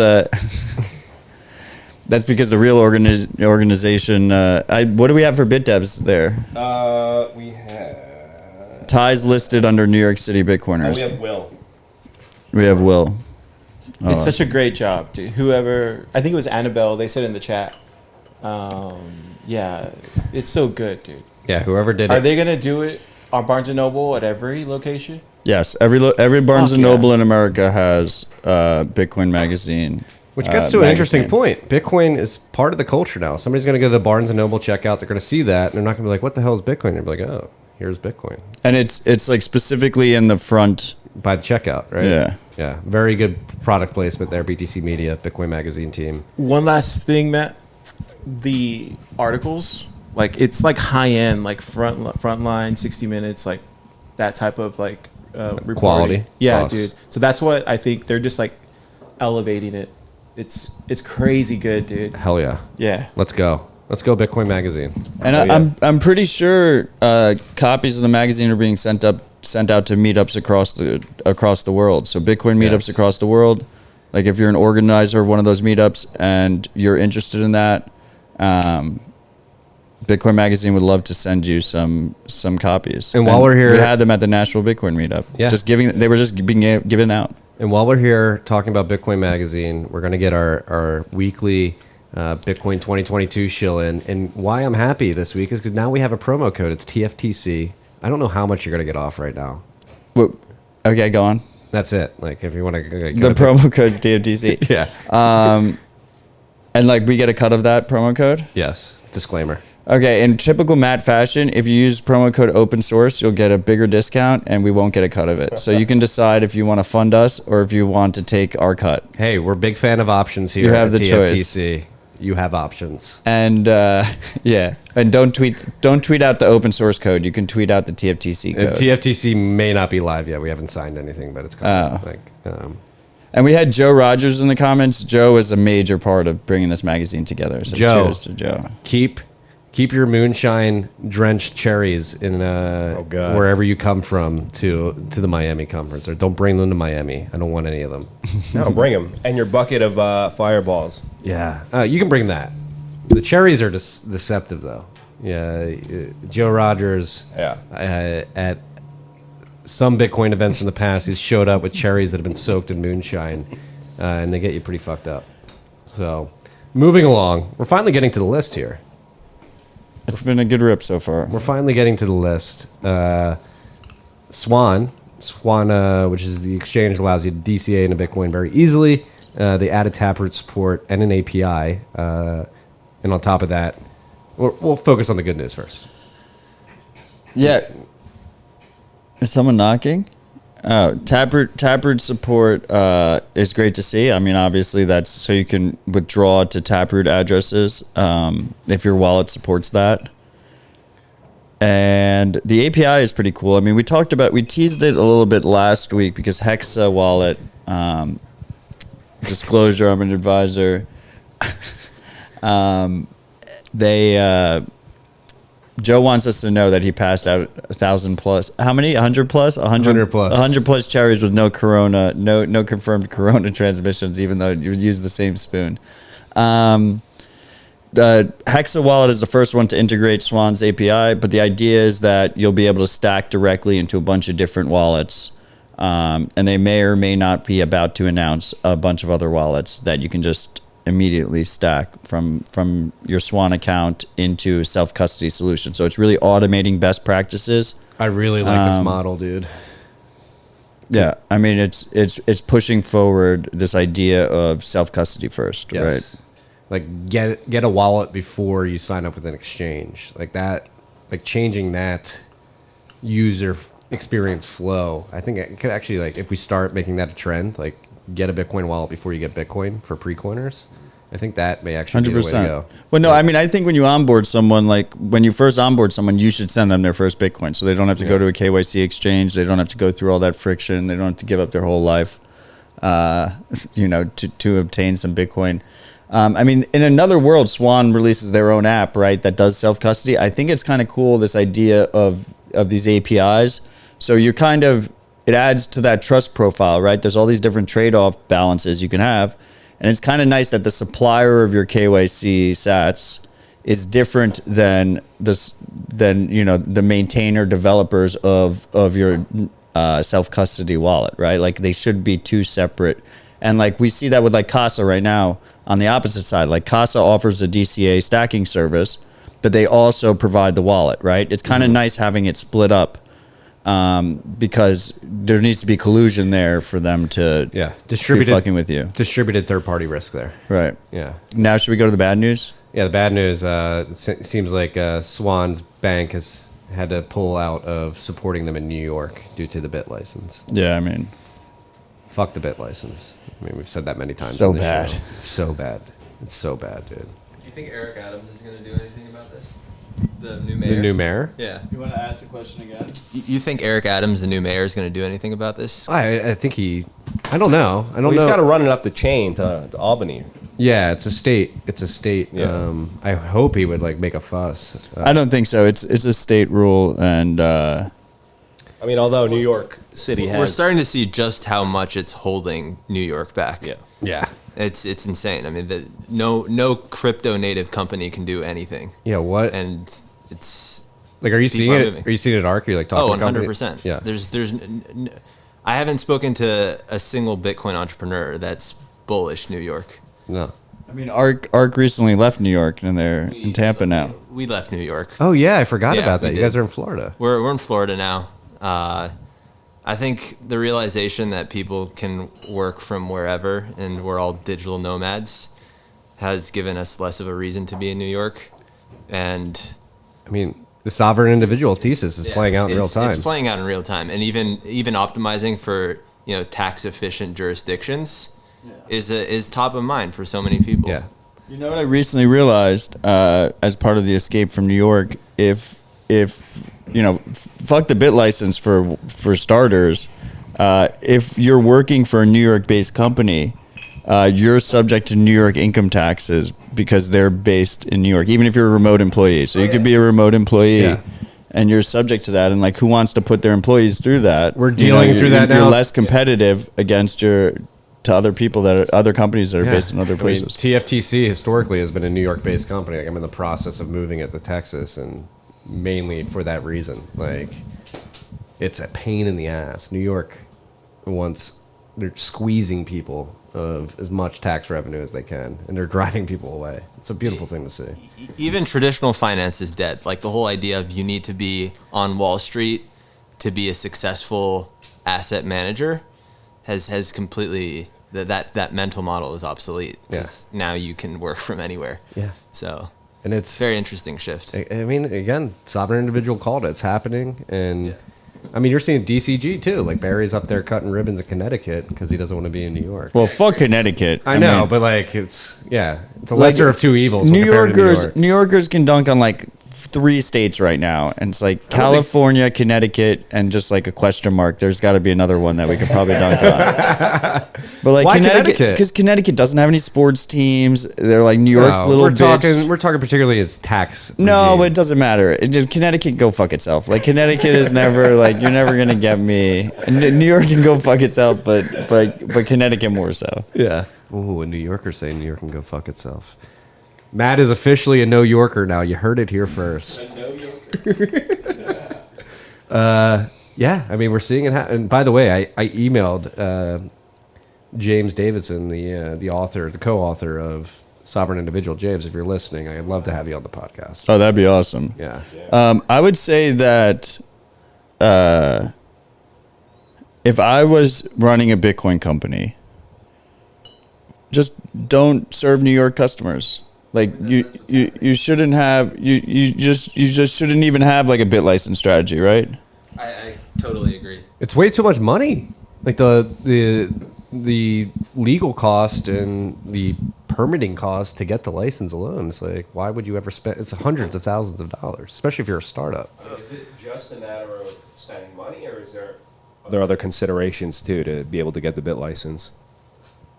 that's because the real organization. What do we have for BitDevs there? We have. Ty's listed under New York City Bitcoiners. We have Will. We have Will. It's such a great job, dude. Whoever, I think it was Annabelle. They said in the chat. Yeah, it's so good, dude. Yeah, whoever did Are it. they gonna do it on Barnes and Noble at every location? Yes, every Barnes Fuck and yeah. Noble in America has Bitcoin magazine. Which gets to an interesting magazine. point. Bitcoin is part of the culture now. Somebody's going to go to the Barnes & Noble checkout. They're going to see that, and they're not going to be like, what the hell is Bitcoin? They're going to be like, oh, here's Bitcoin. And it's like specifically in the front. By the checkout, right? Yeah. Yeah. Very good product placement there, BTC Media, Bitcoin Magazine team. One last thing, Matt. The articles, like it's like high end, like front line, 60 Minutes, like that type of like reporting. Quality. Yeah, Plus. dude. So that's what I think they're just like elevating it. It's crazy good, dude. Hell yeah. Yeah. Let's go. Let's go Bitcoin Magazine. And I'm pretty sure copies of the magazine are being sent out to meetups across the world. So Bitcoin meetups Yes. across the world. Like if you're an organizer of one of those meetups and you're interested in that, Bitcoin Magazine would love to send you some copies. And while we're here- we had them at the Nashville Bitcoin meetup. Yeah. They were just being given out. And while we're here talking about Bitcoin Magazine, we're going to get our weekly Bitcoin 2022 shill in. And why I'm happy this week is because now we have a promo code. It's TFTC. I don't know how much you're going to get off right now. Okay, go on. That's it. Like if you want to The promo code's TFTC. Yeah. And like we get a cut of that promo code. Yes. Disclaimer. Okay, in typical Matt fashion, if you use promo code open source, you'll get a bigger discount and we won't get a cut of it. So you can decide if you want to fund us or if you want to take our cut. Hey, we're big fan of options here. You have at the TFTC. You have options. And yeah, and don't tweet out the open source code. You can tweet out the TFTC code. TFTC may not be live yet. We haven't signed anything, but it's coming. Oh. And we had Joe Rogers in the comments. Joe is a major part of bringing this magazine together. So Joe. cheers to Joe. Keep your moonshine drenched cherries in God. wherever you come from to the Miami conference, or don't bring them to Miami. I don't want any of them. No, bring them. And your bucket of fireballs. Yeah, you can bring that. The cherries are deceptive though. Yeah, Joe Rogers. Yeah. At some Bitcoin events in the past, he's showed up with cherries that have been soaked in moonshine, and they get you pretty fucked up. So, moving along, we're finally getting to the list here. It's been a good rip so far. We're finally getting to the list. Swan, which is the exchange that allows you to DCA into Bitcoin very easily. They added taproot support and an API. And on top of that, we'll focus on the good news first. Yeah. Is someone knocking? Oh, Taproot support is great to see. I mean, obviously that's so you can withdraw to Taproot addresses if your wallet supports that. And the API is pretty cool. I mean, we teased it a little bit last week because Hexa wallet, disclosure, I'm an advisor. Joe wants us to know that he passed out 1,000 plus. How many? 100 plus? 100 plus. 100 plus cherries with no corona, no confirmed corona transmissions, even though you use the same spoon. The Hexa wallet is the first one to integrate Swan's API, but the idea is that you'll be able to stack directly into a bunch of different wallets. And they may or may not be about to announce a bunch of other wallets that you can just immediately stack from your Swan account into self-custody solution. So it's really automating best practices. I really like this model, dude. Yeah, I mean it's pushing forward this idea of self-custody first, Yes. right? Like get a wallet before you sign up with an exchange. Like that, like changing that user experience flow. I think it could actually, like, if we start making that a trend, like get a Bitcoin wallet before you get Bitcoin for pre-coiners. I think that may actually be the way to go. Well, no, I mean, I think when you onboard someone, like when you first onboard someone, you should send them their first Bitcoin, so they don't have to go to a KYC exchange. They don't have to go through all that friction. They don't have to give up their whole life, to obtain some Bitcoin. I mean, in another world, Swan releases their own app, right, that does self-custody. I think it's kind of cool, this idea of these APIs. So you're kind of, it adds to that trust profile, right? There's all these different trade-off balances you can have. And it's kind of nice that the supplier of your KYC sats is different than the maintainer developers of your self-custody wallet, right? Like they should be two separate. And like we see that with like Casa right now on the opposite side. Like Casa offers a DCA stacking service, but they also provide the wallet, right? It's kind of nice having it split up. Because there needs to be collusion there for them to be fucking with you. Distributed third-party risk there. Right. Yeah. Now should we go to the bad news? Yeah, the bad news, it seems like Swan's bank has had to pull out of supporting them in New York due to the BIT license. Yeah, I mean. Fuck the BIT license. I mean, we've said that many times. So on this bad. show. It's so bad. It's so bad, dude. Do you think Eric Adams is going to do anything about this? The new mayor? The new mayor? Yeah. You want to ask the question again? You think Eric Adams, the new mayor, is going to do anything about this? I think he... I don't know. I don't Well, know. he's got to run it up the chain to Albany. Yeah, it's a state. It's a state. Yeah. I hope he would like make a fuss. I don't think so. It's a state rule, and I mean, although New York City has... We're starting to see just how much it's holding New York back. Yeah. Yeah. It's insane. I mean, no crypto native company can do anything. Yeah. What? And it's Like, are you people seeing are it? moving. Are you seeing it, Ark? Are you like talking? 100%. Yeah. I haven't spoken to a single Bitcoin entrepreneur that's bullish New York. No. I mean, Ark recently left New York, and they're in Tampa now. We left New York. Oh yeah, I forgot Yeah, about we that. You did. guys are in Florida. We're in Florida now. I think the realization that people can work from wherever and we're all digital nomads has given us less of a reason to be in New York. And I mean, the sovereign individual thesis is playing out in real time. It's playing out in real time, and even optimizing for tax efficient jurisdictions is top of mind for so many people. Yeah. You know what I recently realized as part of the escape from New York? If fuck the BIT license for starters. If you're working for a New York-based company, you're subject to New York income taxes because they're based in New York, even if you're a remote employee. So you could be a remote employee, and you're subject to that. And like, who wants to put their employees through that? We're dealing through that now. You're less competitive against to other people other companies that are based in other places. TFTC historically has been a New York-based company. Like, I'm in the process of moving it to Texas, and mainly for that reason. Like, it's a pain in the ass. New York they're squeezing people of as much tax revenue as they can, and they're driving people away. It's a beautiful thing to see. Even traditional finance is dead. Like the whole idea of you need to be on Wall Street to be a successful asset manager has completely that mental model is obsolete. Because now you can work from anywhere. Yeah. So, and it's very interesting shift. I mean, again, sovereign individual called it. It's happening, and I mean, you're seeing DCG too. Like, Barry's up there cutting ribbons in Connecticut because he doesn't want to be in New York. Well, fuck Connecticut. I know, mean, but like, it's a lesser of two evils. New when compared to Yorkers, New York. New Yorkers can dunk on like 3 states right now, and it's like California, Connecticut, and just like a question mark. There's got to be another one that we could probably dunk on. But like Why Connecticut, because Connecticut doesn't have any sports teams. They're like New York's No, little we're bitch. talking particularly as tax. No, regime. but it doesn't matter. Connecticut can go fuck itself. Like, Connecticut is never like, you're never gonna get me. And New York can go fuck itself, but Connecticut more so. Yeah. Ooh, a New Yorker saying New York can go fuck itself. Matt is officially a no Yorker now. You heard it here first. A no Yorker. Yeah, I mean, we're seeing it happen. And by the way, I emailed James Davidson, the author, the co-author of Sovereign Individual. James, if you're listening, I'd love to have you on the podcast. Oh, that'd be awesome. Yeah. I would say that if I was running a Bitcoin company, just don't serve New York customers. Like, you shouldn't have you just shouldn't even have like a BitLicense strategy, right? I totally agree. It's way too much money. Like the legal cost and the permitting cost to get the license alone. It's like, why would you ever spend? It's hundreds of thousands of dollars, especially if you're a startup. Is it just a matter of spending money, or is there other considerations too to be able to get the bit license?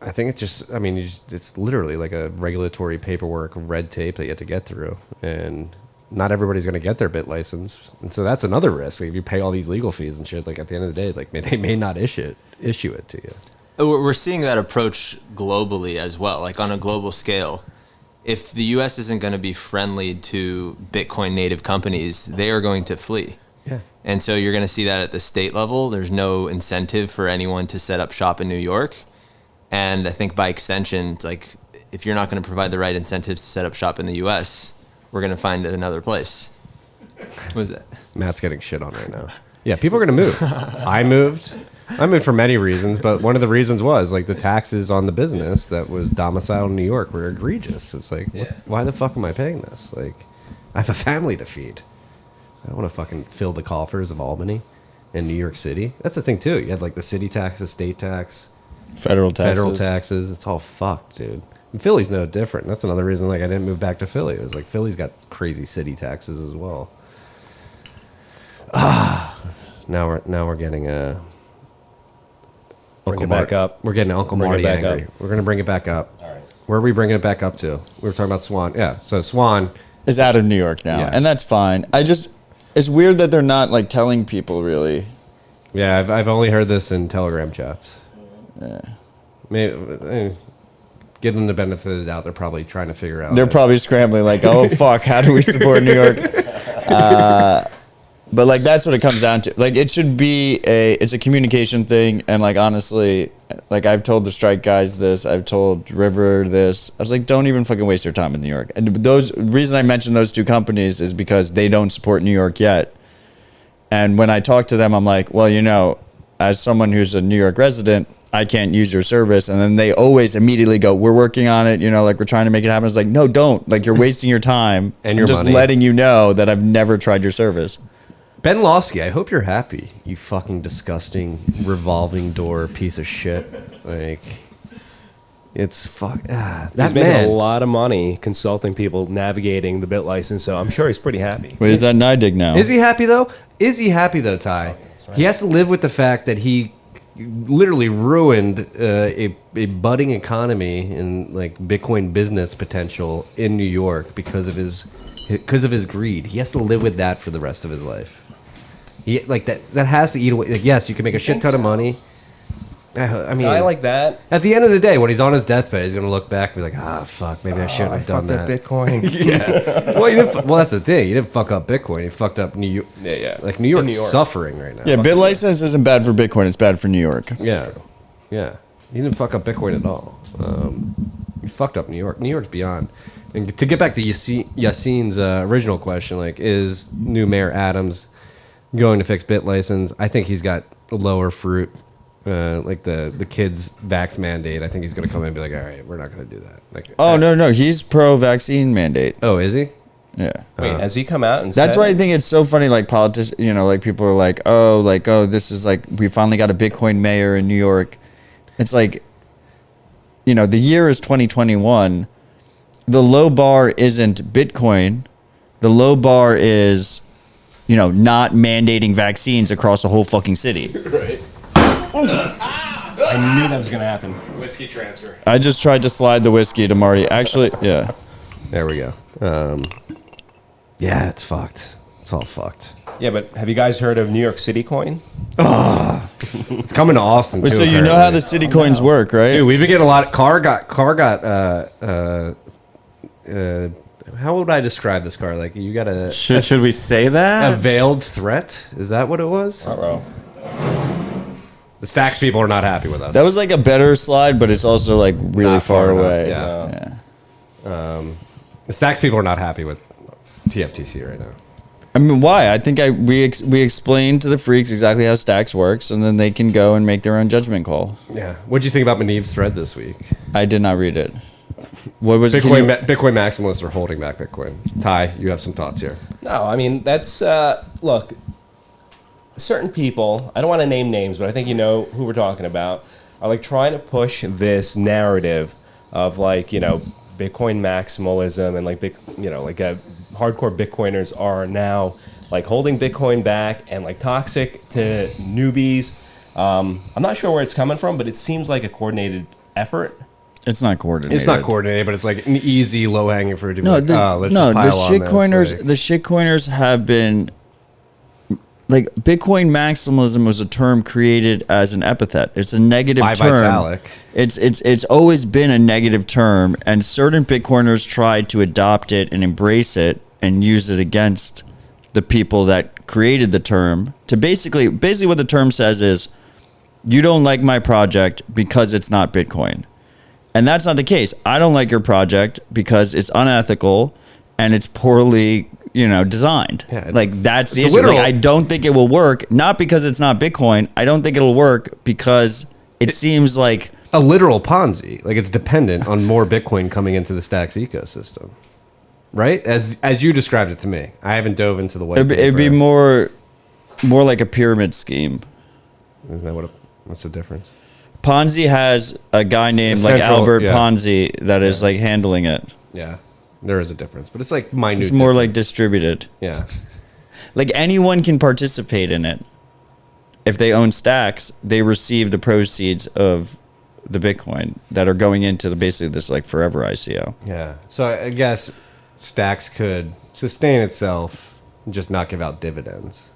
I think it's just, I mean, it's literally like a regulatory paperwork, red tape that you have to get through. And not everybody's going to get their bit license. And so that's another risk. Like, if you pay all these legal fees and shit, like at the end of the day, like they may not issue it to you. We're seeing that approach globally as well, like on a global scale. If the U.S. isn't going to be friendly to Bitcoin native companies, they are going to flee. Yeah. And so you're going to see that at the state level. There's no incentive for anyone to set up shop in New York. And I think by extension, it's like, if you're not going to provide the right incentives to set up shop in the U.S., we're going to find another place. What is that? Matt's getting shit on right now. Yeah, people are going to move. I moved for many reasons, but one of the reasons was like the taxes on the business that was domiciled in New York were egregious. It's like, why the fuck am I paying this? Like, I have a family to feed. I don't want to fucking fill the coffers of Albany and New York City. That's the thing too. You had like the city tax, the state tax, Federal taxes. It's all fucked, dude. And Philly's no different. That's another reason like I didn't move back to Philly. It was like Philly's got crazy city taxes as well. Now we're getting Bring it back up. We're getting Uncle Bring it Marty back angry. up. We're gonna bring it back up. All right. Where are we bringing it back up to? We were talking about Swan. Yeah. So Swan. Is out of New York now, Yeah. and that's fine. It's weird that they're not like telling people really. Yeah, I've only heard this in Telegram chats. Yeah. Maybe give them the benefit of the doubt. They're probably trying to figure out. They're probably scrambling like, oh fuck, how do we support New York? But like that's what it comes down to. Like it should be it's a communication thing, and like honestly, like I've told the strike guys this, I've told River this. I was like, don't even fucking waste your time in New York. And the reason I mentioned those two companies is because they don't support New York yet. And when I talk to them, I'm like, well, you know, as someone who's a New York resident, I can't use your service. And then they always immediately go, we're working on it. You know, like we're trying to make it happen. It's like, no, don't. Like you're wasting your time. And your I'm just money. letting you know that I've never tried your service. Ben Lofsky, I hope you're happy. You fucking disgusting revolving door piece of shit. Like, it's fuck. That He's making man. a lot of money consulting people navigating the bit license, so I'm sure he's pretty happy. Wait, is that NIDIG now? Is he happy though? Is he happy though, Ty? He has to live with the fact that he literally ruined a budding economy and like Bitcoin business potential in New York because of his greed. He has to live with that for the rest of his life. He, like that has to eat away. Like, yes, you can make a shit ton of money. I mean, I like that. at the end of the day, when he's on his deathbed, he's gonna look back and be like, "Ah, fuck, maybe I shouldn't have done Fucked that." up Bitcoin. Yeah. Well, you didn't. Well, that's the thing. You didn't fuck up Bitcoin. You fucked up New York. Yeah. Like New York's New York. suffering right now. Yeah, bit license isn't bad for Bitcoin. It's bad for New York. Yeah. Yeah. You didn't fuck up Bitcoin at all. You fucked up New York. New York's beyond. And to get back to Yassine's original question, like, is new Mayor Adams going to fix bit license? I think he's got lower fruit. Like the kids' vax mandate. I think he's going to come in and be like, all right, we're not going to do that. Like, Oh, no. He's pro-vaccine mandate. Oh, is he? Yeah. Wait, has he come out and That's said why I think it's so funny, like politicians, you know, like people are like, oh, this is like, we finally got a Bitcoin mayor in New York. It's like, you know, the year is 2021. The low bar isn't Bitcoin. The low bar is, you know, not mandating vaccines across the whole fucking city. Right. I knew that was going to happen. Whiskey transfer. I just tried to slide the whiskey to Marty. Actually, yeah. There we go. Yeah, it's fucked. It's all fucked. Yeah, but have you guys heard of New York City coin? It's coming to Austin Wait, too. so you know how the city coins work, right? Dude, we've been getting a lot. Car got. How would I describe this car? Like you got a Should we say that? veiled threat. Is that what it was? Uh-oh. The Stacks people are not happy with us. That was like a better slide, but it's also like really Not far far enough, away. yeah. Yeah. The Stacks people are not happy with TFTC right now. I mean, why? I think we explained to the freaks exactly how Stacks works, and then they can go and make their own judgment call. Yeah. What'd you think about Maniv's thread this week? I did not read it. What was Bitcoin maximalists are holding back Bitcoin. Ty, you have some thoughts here. No, I mean, that's, look, certain people, I don't want to name names, but I think you know who we're talking about, are like trying to push this narrative of like, you know, Bitcoin maximalism and like big, you know, like hardcore Bitcoiners are now like holding Bitcoin back and like toxic to newbies. I'm not sure where it's coming from, but it seems like a coordinated effort. It's not coordinated. It's not coordinated, but it's like an easy, low-hanging fruit to be No, like, let's just pile on this. Like, the shitcoiners have been like Bitcoin maximalism was a term created as an epithet. It's a negative By term. Vitalik. It's always been a negative term, and certain Bitcoiners tried to adopt it and embrace it and use it against the people that created the term. To basically what the term says is, you don't like my project because it's not Bitcoin. And that's not the case. I don't like your project because it's unethical and it's poorly, designed. Yeah, like that's the it's issue. literal. Like, I don't think it will work, not because it's not Bitcoin. I don't think it'll work because it seems like a literal Ponzi. Like it's dependent on more Bitcoin coming into the Stacks ecosystem, right? As you described it to me. I haven't dove into the white paper. it'd be more like a pyramid scheme. Isn't that what's the difference? Ponzi has a guy named like Central- Albert yeah. Ponzi that is like handling it. Yeah, there is a difference, but it's like minute. It's more like distributed. yeah. Like anyone can participate in it. If they own Stacks, they receive the proceeds of the Bitcoin that are going into basically this like forever ICO. Yeah. So I guess Stacks could sustain itself and just not give out dividends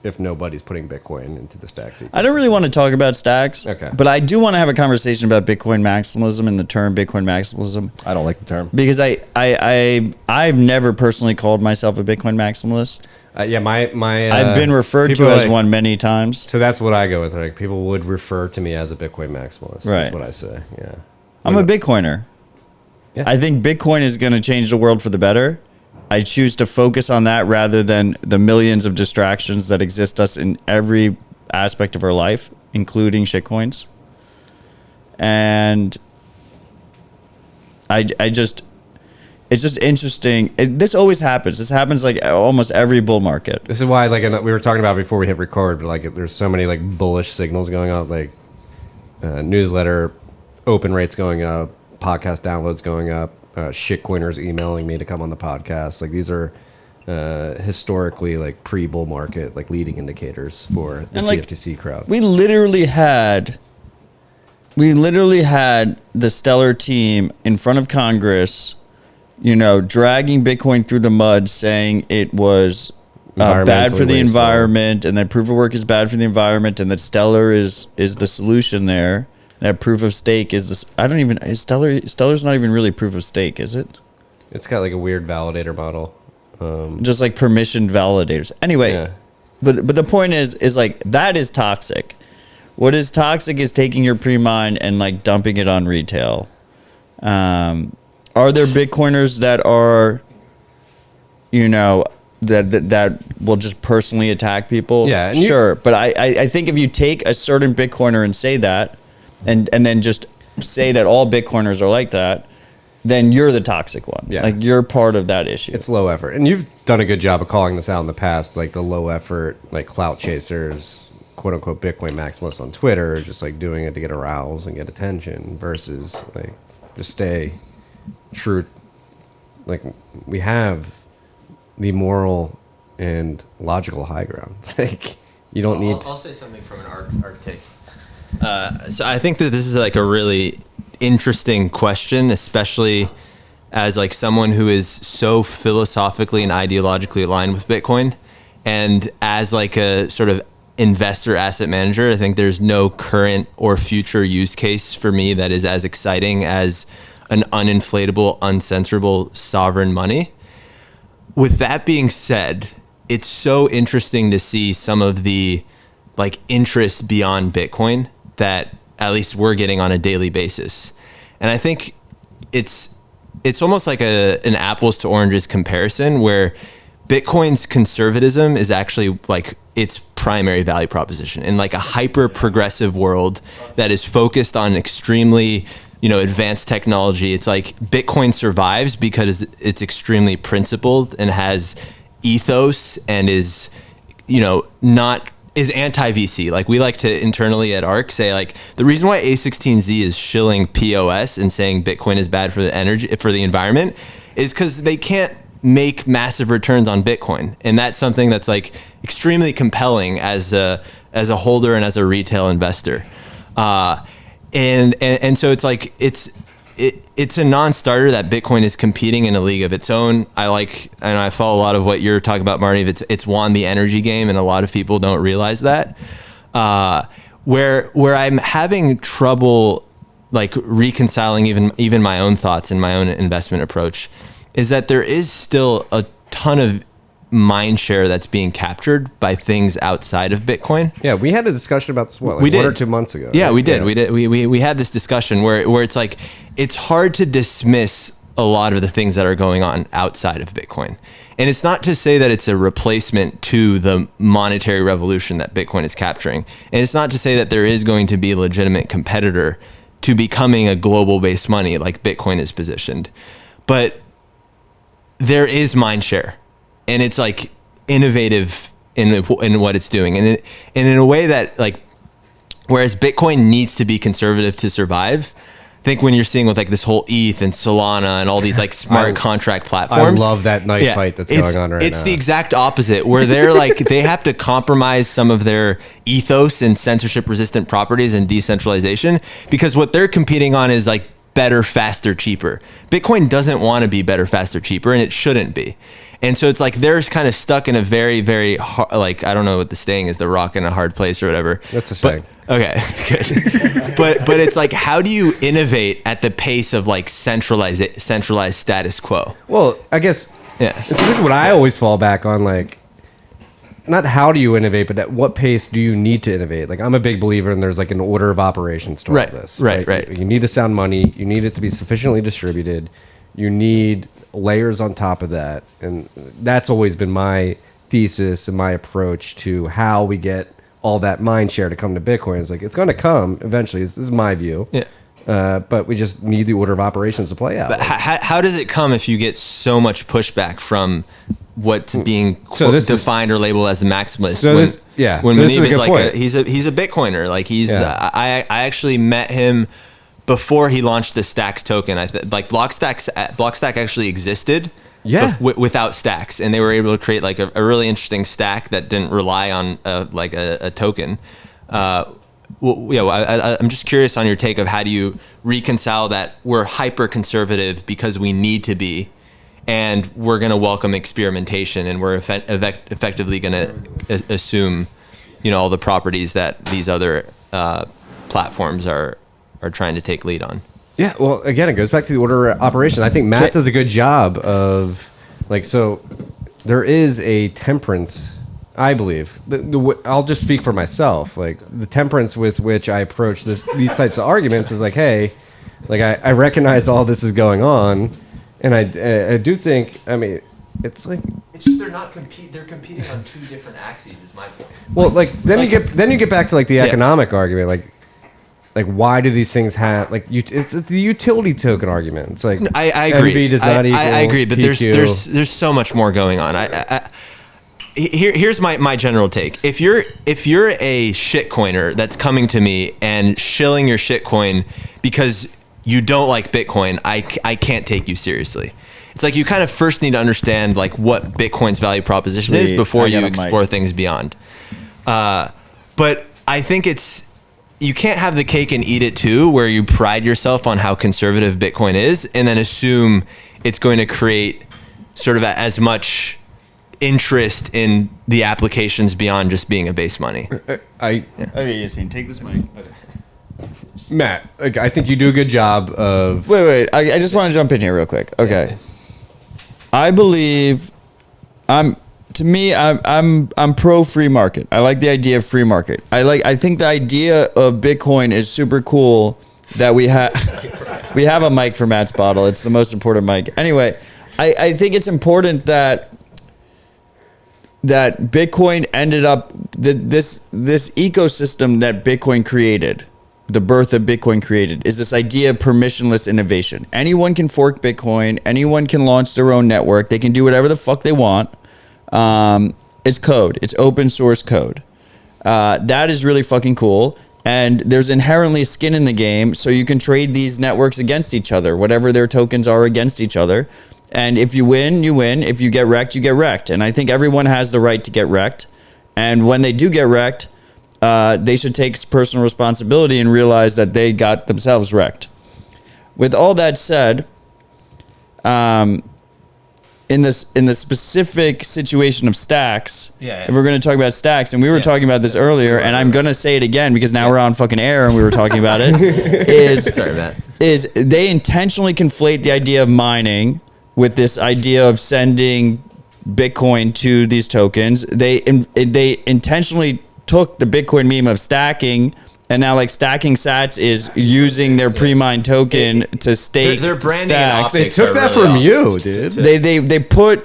if nobody's putting Bitcoin into the Stacks ecosystem. I don't really want to talk about Stacks, Okay. but I do want to have a conversation about Bitcoin maximalism and the term Bitcoin maximalism, I don't like the term. because I've never personally called myself a Bitcoin maximalist. Yeah, my I've been referred to people as like- one many times. So that's what I go with. Like people would refer to me as a Bitcoin maximalist. Right. That's what I say. Yeah. I'm a Bitcoiner. Yeah. I think Bitcoin is going to change the world for the better. I choose to focus on that rather than the millions of distractions that exist us in every aspect of our life, including shitcoins. And it's just interesting. This always happens. This happens like almost every bull market. This is why, like, we were talking about before we hit record, but like, there's so many like bullish signals going on, like newsletter open rates going up, podcast downloads going up, shitcoiners emailing me to come on the podcast. Like these are historically like pre-bull market like leading indicators for the And, like, TFTC crowd. We literally had the Stellar team in front of Congress, dragging Bitcoin through the mud, saying it was bad for the Environmentally environment, and that proof of work is bad for the environment, and that Stellar is the solution there. That proof of stake is this. Stellar's not even really proof of stake, is it? It's got like a weird validator model. Just like permissioned validators. Anyway, Yeah. but the point is like that is toxic. What is toxic is taking your pre-mine and like dumping it on retail. Are there Bitcoiners that are, that will just personally attack people? Yeah, and sure. But I think if you take a certain Bitcoiner and say that, and then just say that all Bitcoiners are like that, then you're the toxic one. Yeah. Like you're part of that issue. It's low effort, and you've done a good job of calling this out in the past, like the low effort, like clout chasers, quote unquote Bitcoin maximalists on Twitter, just like doing it to get aroused and get attention, versus like just stay true. Like we have the moral and logical high ground. Like you don't need. I'll say something from an art take. So I think that this is like a really interesting question, especially as like someone who is so philosophically and ideologically aligned with Bitcoin, and as like a sort of investor asset manager, I think there's no current or future use case for me that is as exciting as an uninflatable, uncensorable sovereign money. With that being said, it's so interesting to see some of the like interest beyond Bitcoin that at least we're getting on a daily basis. And I think it's almost like an apples to oranges comparison, where Bitcoin's conservatism is actually like its primary value proposition in like a hyper progressive world that is focused on extremely, advanced technology. It's like Bitcoin survives because it's extremely principled and has ethos and is, not is anti-VC. Like we like to internally at ARC say like the reason why A16Z is shilling POS and saying Bitcoin is bad for the energy, for the environment, is because they can't make massive returns on Bitcoin. And that's something that's like extremely compelling as a holder and as a retail investor. And so it's like, it's a non-starter that Bitcoin is competing in a league of its own. I follow a lot of what you're talking about, Marty. It's won the energy game, and a lot of people don't realize that. Where I'm having trouble like reconciling even my own thoughts and my own investment approach is that there is still a ton of mind share that's being captured by things outside of Bitcoin. Yeah, we had a discussion about this like 1 or 2 months ago. Yeah, right? we did. We had this discussion where it's like it's hard to dismiss a lot of the things that are going on outside of Bitcoin. And it's not to say that it's a replacement to the monetary revolution that Bitcoin is capturing. And it's not to say that there is going to be a legitimate competitor to becoming a global based money like Bitcoin is positioned. But there is mind share. And it's like innovative in what it's doing, and in a way that like, whereas Bitcoin needs to be conservative to survive. I think when you're seeing with like this whole ETH and Solana and all these like smart contract platforms, I love that knife fight that's going on right now. It's the exact opposite, where they're like they have to compromise some of their ethos and censorship resistant properties and decentralization, because what they're competing on is like better, faster, cheaper. Bitcoin doesn't want to be better, faster, cheaper, and it shouldn't be. And so it's like they're kind of stuck in a very, very hard, like, I don't know what the saying is, the rock in a hard place or whatever. That's the saying. Okay, good. but it's like, how do you innovate at the pace of like centralized status quo? Well, I guess, Yeah. so this is what I always fall back on, like, not how do you innovate, but at what pace do you need to innovate? Like, I'm a big believer in there's like an order of operations to all this. Right. You need to sound money. You need it to be sufficiently distributed. You need layers on top of that. And that's always been my thesis and my approach to how we get all that mind share to come to Bitcoin. It's like, it's going to come eventually. This is my view. Yeah. But we just need the order of operations to play out. But how does it come if you get so much pushback from what's being defined or labeled as the maximalist? So when this, yeah. when so Manib is like point. he's a Bitcoiner. Like I actually met him before he launched the Stacks token. Like Blockstack actually existed. Yeah. Without stacks, and they were able to create like a really interesting stack that didn't rely on a token. I'm just curious on your take of how do you reconcile that we're hyper conservative because we need to be, and we're going to welcome experimentation, and we're effectively going to assume, all the properties that these other platforms are trying to take lead on. Yeah, well, again, it goes back to the order of operation. I think Matt does a good job of, like, so there is a temperance, I believe. I'll just speak for myself. Like, the temperance with which I approach these types of arguments is like, hey, like, I recognize all this is going on, and I do think, I mean, it's like... It's just they're competing on two different axes, is my point. Well, then you get back to, like, the economic argument, like why do these things have it's the utility token argument? It's like I agree. MV does not equal I agree, but PQ. there's so much more going on. Here's my general take. If you're a shitcoiner that's coming to me and shilling your shitcoin because you don't like Bitcoin, I can't take you seriously. It's like you kind of first need to understand like what Bitcoin's value proposition is before you explore things beyond. But I think you can't have the cake and eat it too, where you pride yourself on how conservative Bitcoin is and then assume it's going to create sort of as much interest in the applications beyond just being a base money. Okay, Yassine, take this mic. Okay. Matt, I think you do a good job of... Wait. I just want to jump in here real quick. Okay. Yeah, I believe I'm pro free market. I like the idea of free market. I think the idea of Bitcoin is super cool that we have a mic for Matt's bottle. It's the most important mic. Anyway, I think it's important that Bitcoin ended up this ecosystem that Bitcoin created. The birth of Bitcoin created is this idea of permissionless innovation. Anyone can fork Bitcoin. Anyone can launch their own network. They can do whatever the fuck they want. It's code. It's open source code. That is really fucking cool. And there's inherently skin in the game, so you can trade these networks against each other, whatever their tokens are against each other. And if you win, you win. If you get wrecked, you get wrecked. And I think everyone has the right to get wrecked. And when they do get wrecked, they should take personal responsibility and realize that they got themselves wrecked. With all that said, in the specific situation of stacks, if we're going to talk about stacks, and we were talking about this earlier, and I'm going to say it again because now we're on fucking air and we were talking about it, Sorry, Matt. is they intentionally conflate the idea of mining with this idea of sending Bitcoin to these tokens. They intentionally took the Bitcoin meme of stacking, and now like stacking sats is using their pre-mined token to stake Their branding stacks. and They optics took are that really from off. you, dude.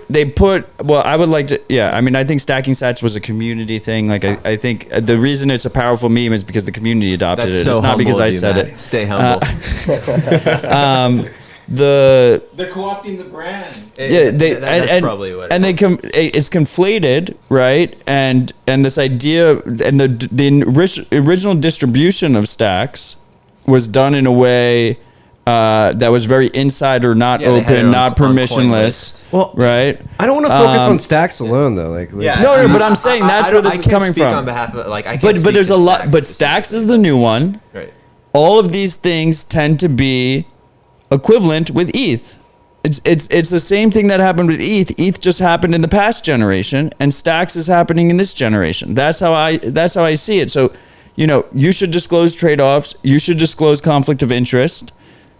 They put well, I would like to, I mean, I think stacking sats was a community thing. Like I think the reason it's a powerful meme is because the community adopted That's it. so It's not because humble I of you, said Matt. it. Stay humble. The They're co-opting the brand. That's probably what. it's conflated, right? And this idea and the original distribution of stacks was done in a way that was very insider, not Yeah, they had it open, on- not on coin permissionless. list. Well, Right? I don't want to focus on stacks alone, though. No, but I'm saying that's where this is coming I can't speak from. on behalf of I can't But speak there's to a lot. Stacks But stacks is the new one. Right. All of these things tend to be equivalent with ETH. It's the same thing that happened with ETH. ETH just happened in the past generation, and stacks is happening in this generation. That's how I see it. So, you should disclose trade-offs. You should disclose conflict of interest.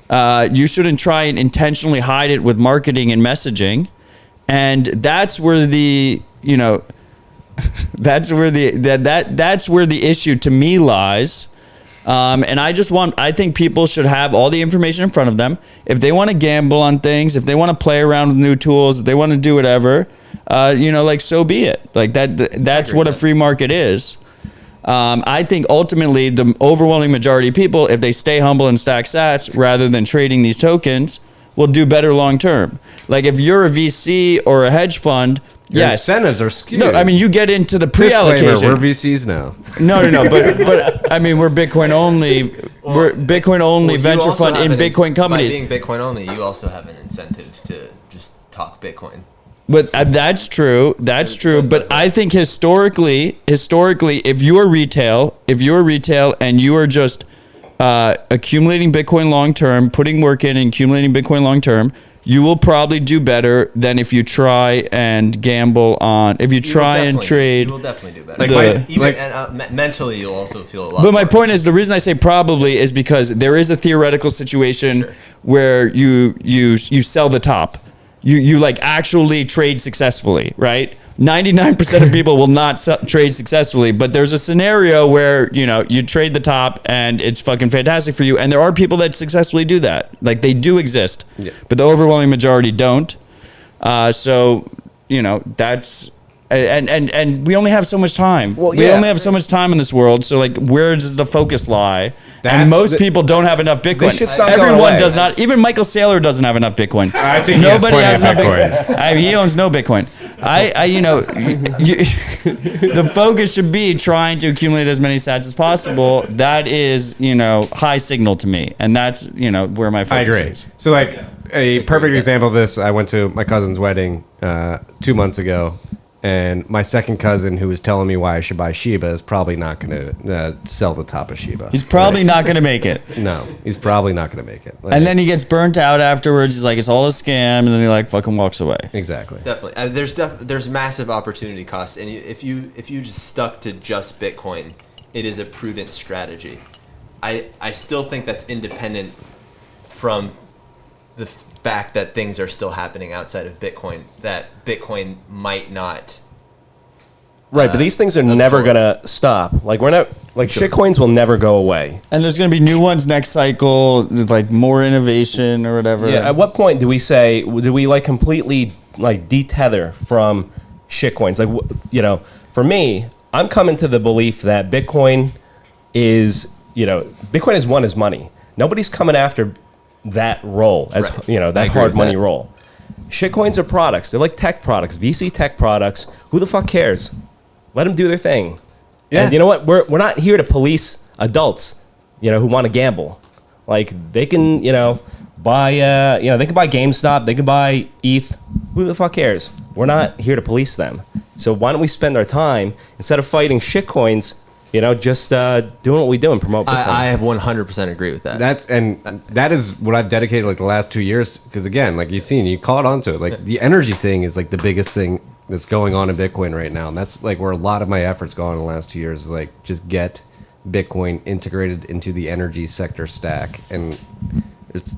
You shouldn't try and intentionally hide it with marketing and messaging. And that's where that's where the issue to me lies. And I think people should have all the information in front of them. If they want to gamble on things, if they want to play around with new tools, if they want to do whatever, so be it. Like that's what a free market is. I think ultimately the overwhelming majority of people, if they stay humble and stack sats rather than trading these tokens, will do better long term. Like if you're a VC or a hedge fund, Your yes. incentives are skewed. No, I mean you get into the Disclaimer, pre-allocation. we're VCs now. No, but I mean we're Bitcoin only. We're Bitcoin only you venture also fund have in an Bitcoin companies. By being Bitcoin only, you also have an incentive to just talk Bitcoin. But that's true. That's true. But I think historically, if you are retail and you are just accumulating Bitcoin long term, putting work in and accumulating Bitcoin long term, you will probably do better than if you try and gamble on. If you try and trade, You will definitely do better. Mentally, you'll also feel a lot. But my more. point is, the reason I say probably is because there is a theoretical situation where you sell the top. You like actually trade successfully, right? 99% of people will not trade successfully, but there's a scenario where, you trade the top and it's fucking fantastic for you. And there are people that successfully do that. Like they do exist, but the overwhelming majority don't. So, that's, and we only have so much time. We only have so much time in this world. So like, where does the focus lie? And most people don't have enough Bitcoin. This should stop going Everyone away. does not. Even Michael Saylor doesn't have enough Bitcoin. I think Nobody he has has enough plenty of Bitcoin. He owns no Bitcoin. The focus should be trying to accumulate as many sats as possible. That is, high signal to me, and that's, where my I focus agree. is. So like a perfect example of this, I went to my cousin's wedding 2 months ago, and my second cousin, who was telling me why I should buy Shiba, is probably not going to sell the top of Shiba. He's probably not going to make it. No, he's probably not going to make it. Like, And then he gets burnt out afterwards. He's like, it's all a scam, and then he like fucking walks away. exactly. Definitely, there's massive opportunity cost, and if you just stuck to just Bitcoin, it is a prudent strategy. I still think that's independent from the fact that things are still happening outside of Bitcoin, that Bitcoin might not. Right, but these things are never gonna stop. Like we're not like shitcoins will never go away. And there's going to be new ones next cycle, like more innovation or whatever. Yeah. At what point do we like completely like detether from shitcoins? Like for me, I'm coming to the belief that Bitcoin is Bitcoin is one is money. Nobody's coming after that role as Right. that I agree hard with money that. role. Shitcoins are products. They're like tech products, VC tech products. Who the fuck cares? Let them do their thing. Yeah. And you know what? We're not here to police adults, who want to gamble. Like they can, buy, they can buy GameStop, they can buy ETH. Who the fuck cares? We're not here to police them. So why don't we spend our time instead of fighting shitcoins, just doing what we do and promote Bitcoin. I have 100% agree with that. That is what I've dedicated like the last 2 years. Because again, like you caught onto it. Like the energy thing is like the biggest thing that's going on in Bitcoin right now, and that's like where a lot of my efforts gone in the last 2 years. Is like just get Bitcoin integrated into the energy sector stack, and it's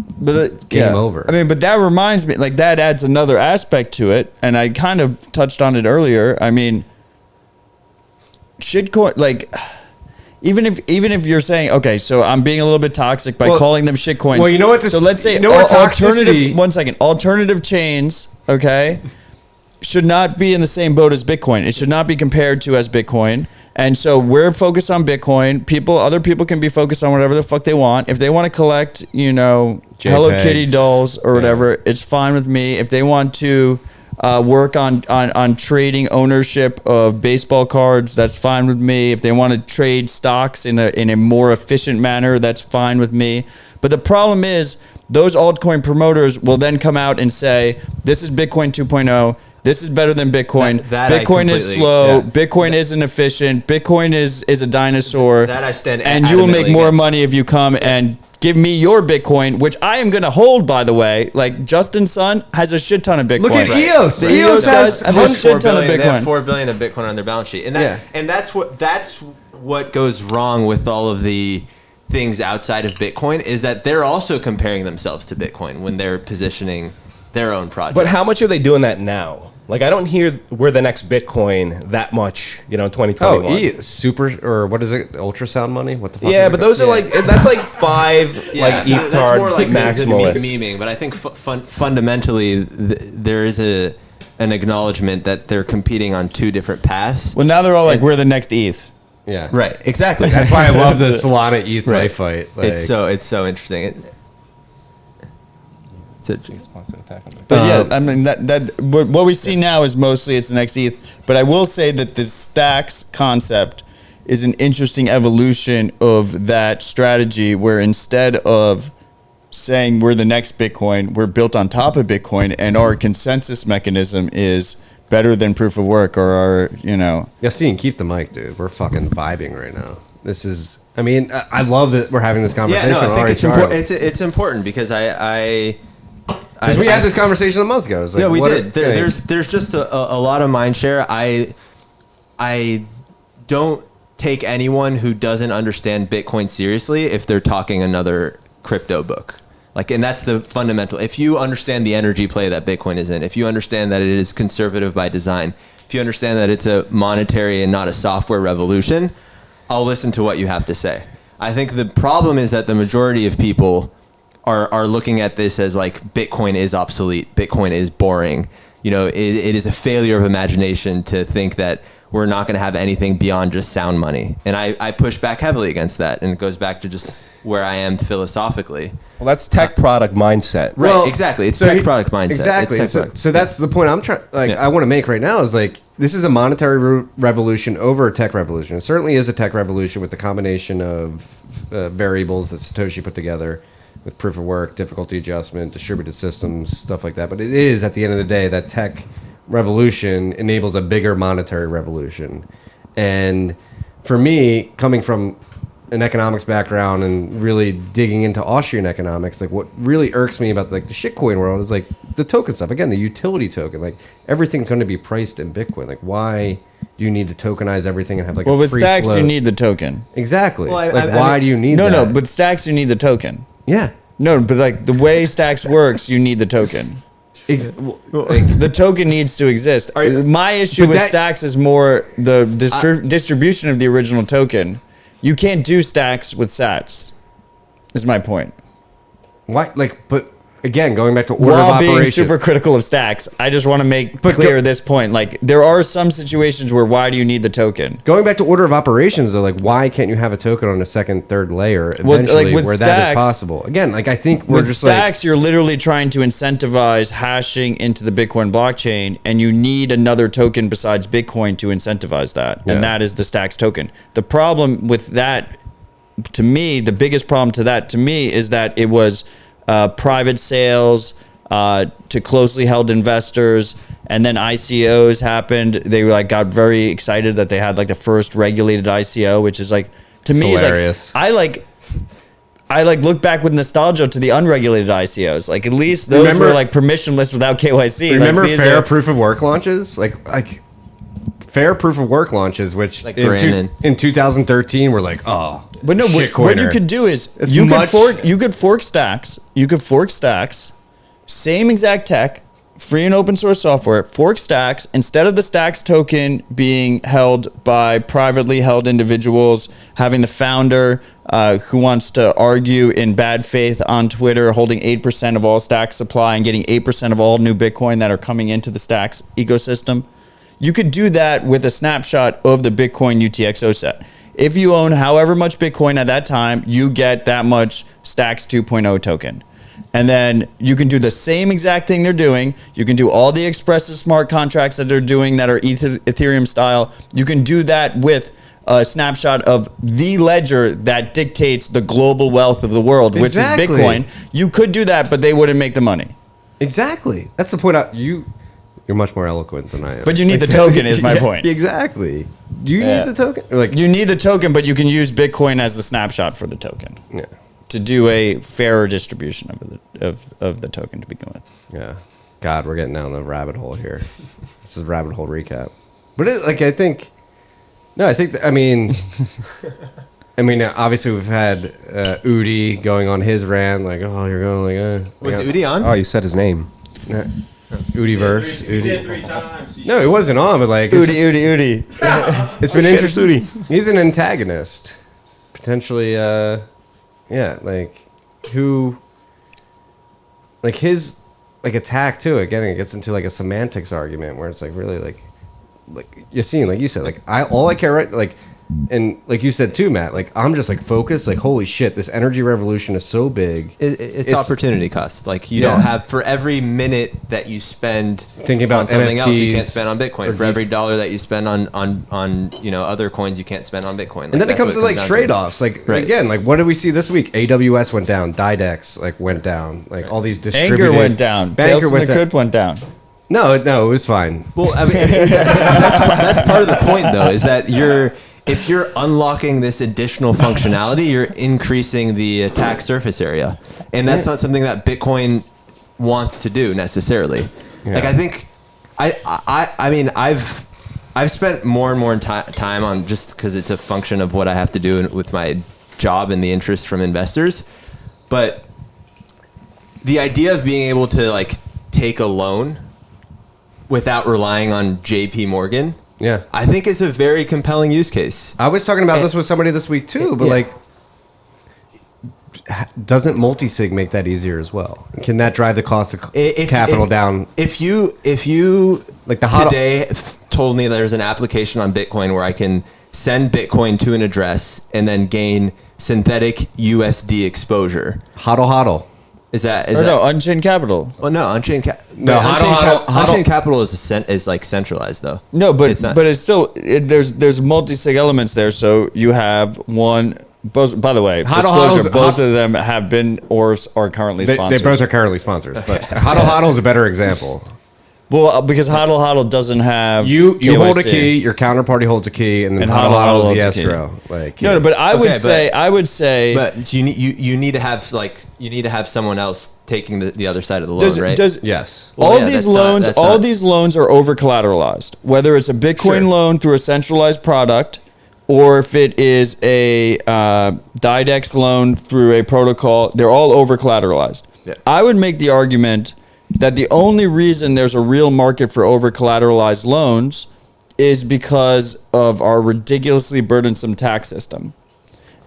game over. I mean, but that reminds me, like that adds another aspect to it, and I kind of touched on it earlier. I mean, shitcoin, like even if you're saying, okay, so I'm being a little bit toxic by calling them shitcoins. Well, you know what? So let's say alternative chains, okay, should not be in the same boat as Bitcoin. It should not be compared to as Bitcoin. And so we're focused on Bitcoin. Other people can be focused on whatever the fuck they want. If they want to collect, Hello Kitty dolls or whatever, it's fine with me. If they want to work on trading ownership of baseball cards, that's fine with me. If they want to trade stocks in a more efficient manner, that's fine with me. But the problem is those altcoin promoters will then come out and say, this is Bitcoin 2.0. This is better than Bitcoin. Bitcoin is slow. Yeah. Bitcoin isn't efficient. Bitcoin is a dinosaur. That I stand and you will make more money if you come and give me your Bitcoin, which I am going to hold, by the way. Like Justin's son has a shit ton of Bitcoin. Look at EOS. The EOS guys have a shit ton of Bitcoin. They have $4 billion of Bitcoin on their balance sheet, and that's what goes wrong with all of the things outside of Bitcoin is that they're also comparing themselves to Bitcoin when they're positioning their own projects. But how much are they doing that now? Like, I don't hear we're the next Bitcoin that much, 2021. Oh, super, or what is it? Ultrasound money? What the fuck? Yeah, but those are that's like 5 like ETH that's more like maximalists. The memeing, but I think fundamentally there is an acknowledgement that they're competing on 2 different paths. Well, now they're all like, we're the next ETH. Yeah. Right, exactly. That's why I love the Solana ETH fight. Like, it's so interesting. But I mean that what we see now is mostly it's the next ETH. But I will say that the stacks concept is an interesting evolution of that strategy, where instead of saying we're the next Bitcoin, we're built on top of Bitcoin, and our consensus mechanism is better than proof of work, or our Yeah, see, and keep the mic, dude. We're fucking vibing right now. This is. I mean, I love that we're having this conversation. Yeah, no, I think it's important. It's important because because we had this conversation a month ago. Like, yeah, we did. There's just a lot of mind share. I don't take anyone who doesn't understand Bitcoin seriously if they're talking another crypto book. Like, and that's the fundamental. If you understand the energy play that Bitcoin is in, if you understand that it is conservative by design, if you understand that it's a monetary and not a software revolution, I'll listen to what you have to say. I think the problem is that the majority of people are looking at this as like Bitcoin is obsolete, Bitcoin is boring. It is a failure of imagination to think that we're not going to have anything beyond just sound money. And I push back heavily against that. And it goes back to just where I am philosophically. Well, that's tech product mindset. Right, well, exactly. It's tech product mindset. Exactly. So that's the point I'm trying. I want to make right now is like this is a monetary revolution over a tech revolution. It certainly is a tech revolution with the combination of variables that Satoshi put together with proof of work, difficulty adjustment, distributed systems, stuff like that. But it is at the end of the day that tech revolution enables a bigger monetary revolution. And for me, coming from an economics background and really digging into Austrian economics, like what really irks me about like the shitcoin world is like the token stuff. Again, the utility token, like everything's going to be priced in Bitcoin. Like why do you need to tokenize everything and have like a free with stacks float? You need the token. Exactly. Well, why do you need that? No, but stacks you need the token. Yeah. No, but like the way stacks works, you need the token. The token needs to exist. My issue with stacks is more the distribution of the original token. You can't do stacks with sats. Is my point. Why? Like, but again, going back to order of While being operation. super critical of stacks, I just want to make clear this point. Like, there are some situations where why do you need the token? Going back to order of operations, though, like, why can't you have a token on a second, third layer eventually like, with where that is stacks- possible? Again, like, I think we're With just stacks, you're literally trying to incentivize hashing into the Bitcoin blockchain, and you need another token besides Bitcoin to incentivize that, Yeah. and that is the stacks token. The problem with that, to me, the biggest problem to that, to me, is that it was private sales to closely held investors, and then ICOs happened. They were got very excited that they had the first regulated ICO, which is to me Hilarious. is I look back with nostalgia to the unregulated ICOs. At least those Remember- were permissionless without KYC. remember these fair are- proof of work launches, like fair proof of work launches, which Like in, Brandon. in 2013 were like, oh, But no, what you shitcoiner. could do is It's you much- could fork stacks. You could fork stacks, same exact tech, free and open source software. Fork stacks instead of the stacks token being held by privately held individuals, having the founder who wants to argue in bad faith on Twitter, holding 8% of all stacks supply and getting 8% of all new Bitcoin that are coming into the stacks ecosystem. You could do that with a snapshot of the Bitcoin UTXO set. If you own however much Bitcoin at that time, you get that much Stacks 2.0 token. And then you can do the same exact thing they're doing. You can do all the expressive smart contracts that they're doing that are Ethereum style. You can do that with a snapshot of the ledger that dictates the global wealth of the world, Exactly. which is Bitcoin. You could do that, but they wouldn't make the money. exactly. That's the point. You're much more eloquent than I am. But you need the token is my point. Exactly. Do you Yeah. need the token? Like, You need the token, but you can use Bitcoin as the snapshot for the token yeah, to do a fairer distribution of the token to begin with. yeah. God, we're getting down the rabbit hole here. This is rabbit hole recap. But I think. No, I think. I mean, obviously we've had Udi going on his rant, like, oh, you're going like, Was Udi on? Oh, you said his name. Udiverse. You said Udi. 3 times. No, it wasn't on, but like, it's, Udi. it's been Shit, it's interesting. Udi. He's an antagonist, potentially. Yeah, like who, like his attack too. Again, it gets into a semantics argument where it's really like you're seeing, like you said, all I care, right, and like you said too, Matt, I'm just focused, holy shit, this energy revolution is so big. It's opportunity cost. You Yeah. don't have, for every minute that you spend Thinking about on something else, you NFTs can't spend on Bitcoin. or For every dollar that you spend on other coins, you can't spend on Bitcoin. And then it comes to down trade-offs. Right. Again, what did we see this week? AWS went down, Didex went down, all these distributed. Anchor went down. Banker Tales from went the down. Crypt went down. No, it was fine. Well, I mean, that's part of the point, though, is that if you're unlocking this additional functionality, you're increasing the attack surface area, and that's not something that Bitcoin wants to do necessarily. Yeah. I think, I mean, I've spent more and more time on, just because it's a function of what I have to do with my job and the interest from investors, but the idea of being able to take a loan without relying on JP Morgan, Yeah. I think is a very compelling use case. I was talking about this with somebody this week too, but Yeah. doesn't multi-sig make that easier as well? Can that drive the cost of If- capital if- down? If you Like the hot- today told me there's an application on Bitcoin where I can send Bitcoin to an address and then gain synthetic USD exposure, Hodl. is that No, Unchained Capital. Well, no, Unchained No, hodl. Unchained Capital is centralized though. No, but It's not- it's still there's multi-sig elements there. So you have one. Both, by the way, disclosure, both of them have been or are currently They sponsors. both are currently sponsors, but hodl is a better example. Well, because HODL doesn't have You hold a KYC. key, your counterparty holds a key, and then And hodl hodl is holds the a key. escrow. No, but I would Okay, say But you need to have someone else taking the other side of the loan, right? yes. Well, all yeah, these that's not- loans, that's all not- these loans are over collateralized. Whether it's a Bitcoin Sure. loan through a centralized product, or if it is a Didex loan through a protocol, they're all over collateralized. Yeah. I would make the argument that the only reason there's a real market for over collateralized loans is because of our ridiculously burdensome tax system.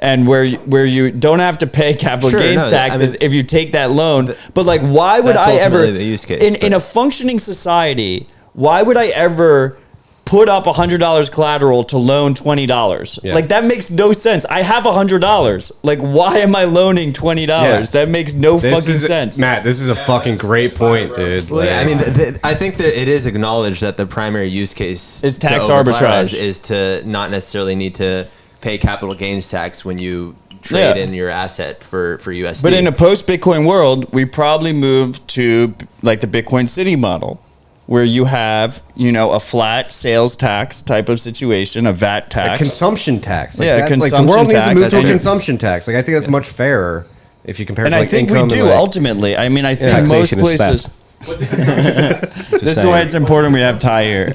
and where you don't have to pay capital Sure, gains no, taxes I mean, if you take that loan. But like, why would that's I ever ultimately the use case, in a functioning society? Why would I ever put up $100 collateral to loan $20? Yeah. Like, that makes no sense. I have $100. Like, why am I loaning $20? Yeah. That makes no fucking sense. Matt, this is a fucking great point, dude. Well, yeah, I mean, I think that it is acknowledged that the primary use case Is tax to over-collateralize arbitrage. is to not necessarily need to pay capital gains tax when you trade Yeah. in your asset for USD. But in a post-Bitcoin world, we probably move to like the Bitcoin City model, where you have, a flat sales tax type of situation, a VAT A tax. consumption tax. Like Yeah, that, consumption like the world tax. needs to move to a And- consumption tax. Like I think that's much fairer if you compare. and to, I like, think we income do and, like, ultimately. I mean, I think most Taxation is places. theft. What's a consumption? This is why it's important we have Ty here.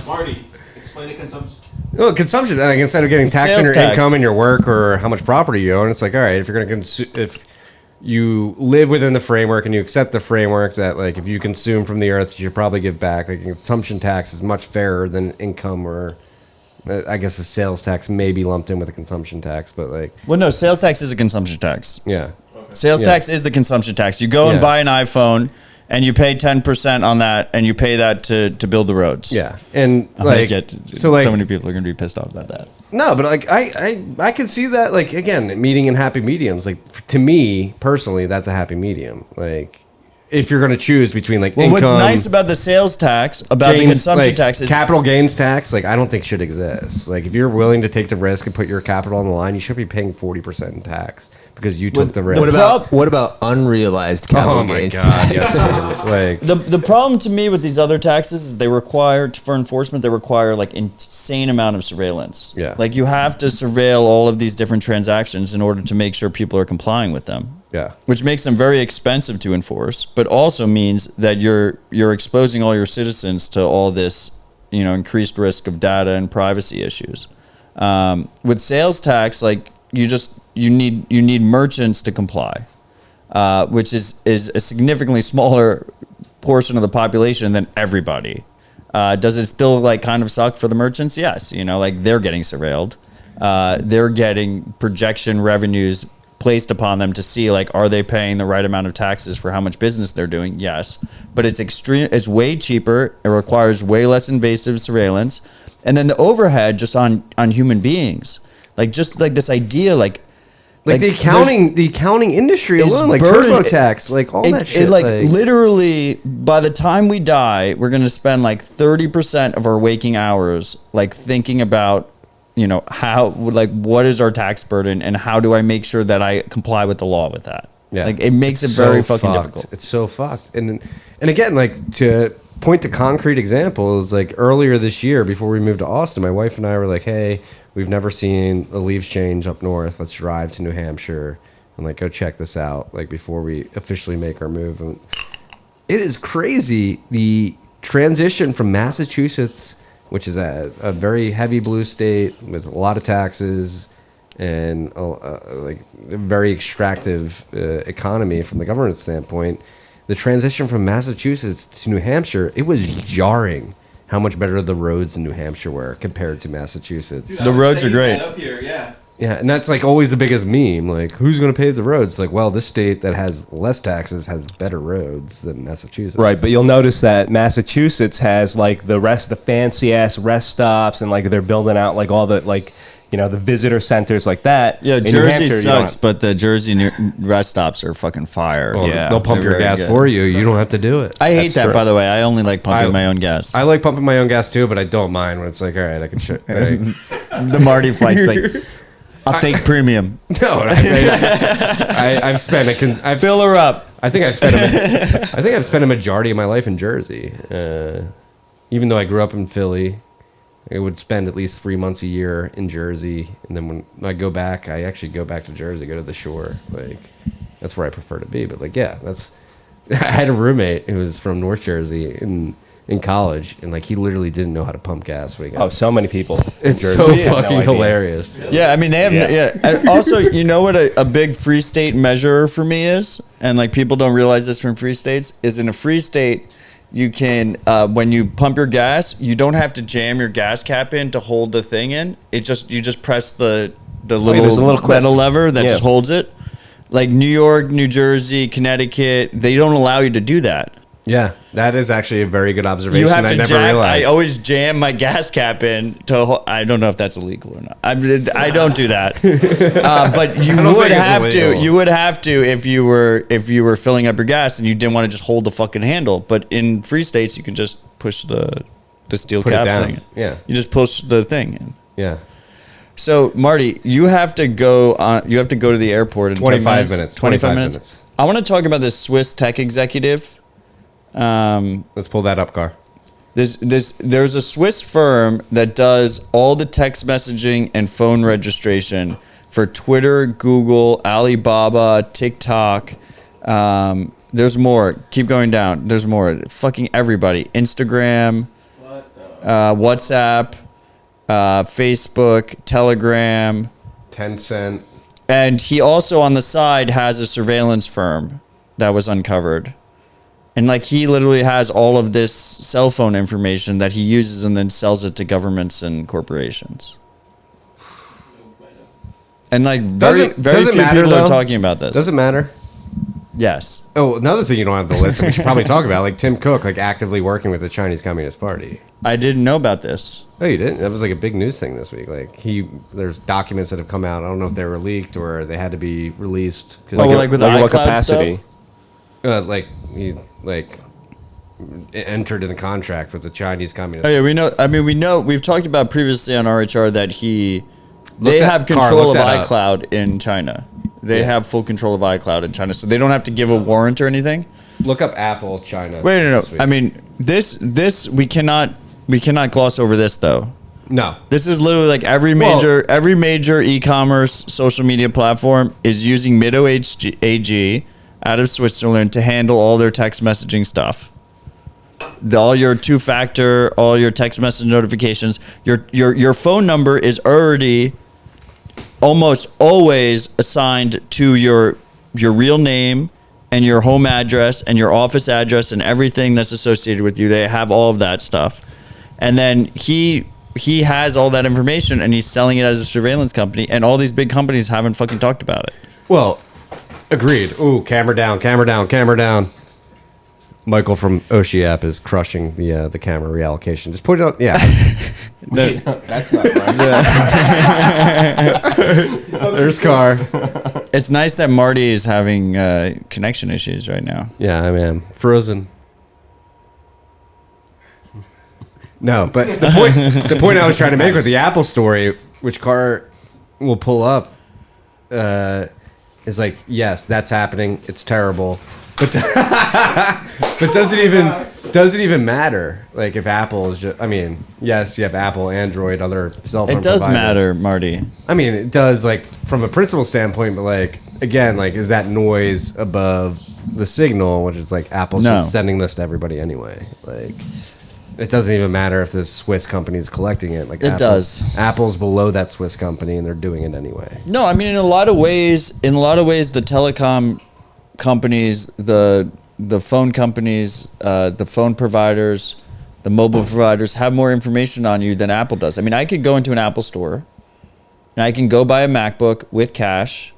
Marty, explain a consumption. Well, consumption. Like, instead of getting taxed on Sales your tax. income and your work or how much property you own, it's like, all right, if you're going to if you live within the framework and you accept the framework that, like, if you consume from the earth, you should probably give back. Like, a consumption tax is much fairer than income, or I guess a sales tax may be lumped in with a consumption tax, but like, Well, no, sales tax is a consumption tax. yeah. Sales Yeah. tax is the consumption tax. You go and Yeah. buy an iPhone, and you pay 10% on that, and you pay that to build the roads. Yeah, and I like get so many people are going to be pissed off about that. no, but like I can see that, like, again, meeting in happy mediums. Like, to me personally, that's a happy medium. Like, if you're going to choose between like Well, income, what's nice about the sales tax, about the gains, consumption like, tax, is capital gains tax. Like, I don't think should exist. Like, if you're willing to take the risk and put your capital on the line, you should be paying 40% in tax because you took the risk. what about unrealized capital Oh my gains? god! Yes, dude. Like, the problem to me with these other taxes is they require, for enforcement, they require like insane amount of surveillance. Yeah. Like, you have to surveil all of these different transactions in order to make sure people are complying with them. yeah, Which makes them very expensive to enforce, but also means that you're exposing all your citizens to all this, increased risk of data and privacy issues. With sales tax, like, you need merchants to comply, which is a significantly smaller portion of the population than everybody. Does it still like kind of suck for the merchants? Yes, like, they're getting surveilled. They're getting projection revenues placed upon them to see, like, are they paying the right amount of taxes for how much business they're doing? Yes, but it's way cheaper. It requires way less invasive surveillance, and then the overhead just on human beings, like, just like this idea, like the accounting industry is alone, like burdened- TurboTax, like all that shit. It literally, by the time we die, we're going to spend like 30% of our waking hours like thinking about, how, like, what is our tax burden and how do I make sure that I comply with the law with that? Yeah. Like, it makes It's it very so fucking fucked. difficult. It's so fucked. And again, like, to point to concrete examples, like earlier this year before we moved to Austin, my wife and I were like, hey, we've never seen the leaves change up north. Let's drive to New Hampshire and like go check this out, like, before we officially make our move. And it is crazy, the transition from Massachusetts, which is a very heavy blue state with a lot of taxes and like a very extractive economy from the government standpoint. The transition from Massachusetts to New Hampshire, it was jarring how much better the roads in New Hampshire were compared to Massachusetts. Dude, The I was roads are saying great. that Up here, yeah. Yeah, and that's like always the biggest meme. Like, who's going to pave the roads? Like, well, this state that has less taxes has better roads than Massachusetts. Right, but you'll notice that Massachusetts has like the fancy ass rest stops, and like they're building out like all the like, the visitor centers like that. Yeah, In New Jersey Hampshire, you don't sucks, have- but the Jersey rest stops are fucking fire. Well, Yeah, they'll pump they're your very gas good. for you. You don't have to do it. I hate That's that, true. by the way. I only like pumping I- my own gas. I like pumping my own gas too, but I don't mind when it's like, all right, I can shit. Like, The Marty flight's like, I'll take premium. no, I've spent I've Fill her up. I think I've spent a majority of my life in Jersey. Even though I grew up in Philly, I would spend at least 3 months a year in Jersey, and then when I go back, I actually go back to Jersey, go to the shore. Like, that's where I prefer to be. But like, yeah, that's. I had a roommate who was from North Jersey in college, and like he literally didn't know how to pump gas when he got. Oh, so many people. in It's Jersey so have no fucking idea. hilarious. Yeah, I mean, they have, Yeah. yeah. And also, you know what a big free state measure for me is? And like, people don't realize this from free states, is in a free state, you can, when you pump your gas, you don't have to jam your gas cap in to hold the thing in. You just press the little, there's a little clip. metal lever that Yeah. just holds it. Like New York, New Jersey, Connecticut, they don't allow you to do that. Yeah, that is actually a very good observation. You have I to never jam. realized. I always jam my gas cap in to. I don't know if that's illegal or not. I don't do that. But you don't would think it's have to. illegal. You would have to if you were filling up your gas and you didn't want to just hold the fucking handle. But in free states, you can just push the steel Put it cap down. thing. Yeah. You just push the thing in. Yeah. So Marty, you have to go on. You have to go to the airport in 25 10 minutes. 25 25 minutes. minutes. I want to talk about this Swiss tech executive. Let's pull that up, Car. There's a Swiss firm that does all the text messaging and phone registration for Twitter, Google, Alibaba, TikTok. There's more. Keep going down. There's more. Fucking everybody. Instagram, WhatsApp, Facebook, Telegram. Tencent. And he also on the side has a surveillance firm that was uncovered. And like he literally has all of this cell phone information that he uses and then sells it to governments and corporations. And like very Doesn't few matter, people are though. talking about this. Doesn't matter. Yes. Oh, another thing you don't have on the list that we should probably talk about, like Tim Cook, like actively working with the Chinese Communist Party. I didn't know about this. Oh, you didn't? That was like a big news thing this week. Like there's documents that have come out. I don't know if they were leaked or they had to be released. Oh, like with the what iCloud capacity? stuff? Like he entered in a contract with the Chinese Communist. Oh yeah, we know. I mean, we know. We've talked about previously on RHR that they have Carl, control of look that up. iCloud in China. They have full control of iCloud in China, so they don't have to give a warrant or anything. Look up Apple China. Wait, no. this week. I mean, this we cannot gloss over this though. no. This is literally like every major e-commerce social media platform is using Meetup AG out of Switzerland to handle all their text messaging stuff. All your two-factor, all your text message notifications, your phone number is already almost always assigned to your real name and your home address and your office address and everything that's associated with you. They have all of that stuff. And then he has all that information and he's selling it as a surveillance company, and all these big companies haven't fucking talked about it. Well, agreed. Ooh, camera down, camera down, camera down. Michael from Oshi app is crushing the camera reallocation. Just put it on. Yeah. That's not right. There's Car. It's nice that Marty is having connection issues right now. Yeah, I mean, frozen. No, but the point I was trying to make with the Apple story, which Car will pull up, is like, yes, that's happening. It's terrible, but doesn't even matter. Like if Apple is just, I mean, yes, you have Apple, Android, other cell phone It does providers. matter, Marty. I mean, it does, like from a principle standpoint, but like again, like is that noise above the signal, which is like Apple's No. just sending this to everybody anyway. Like it doesn't even matter if this Swiss company is collecting it. Like It does. Apple's below that Swiss company, and they're doing it anyway. No, I mean in a lot of ways, the telecom companies, the phone companies, the phone providers, the mobile providers have more information on you than Apple does. I mean, I could go into an Apple store and I can go buy a MacBook with cash,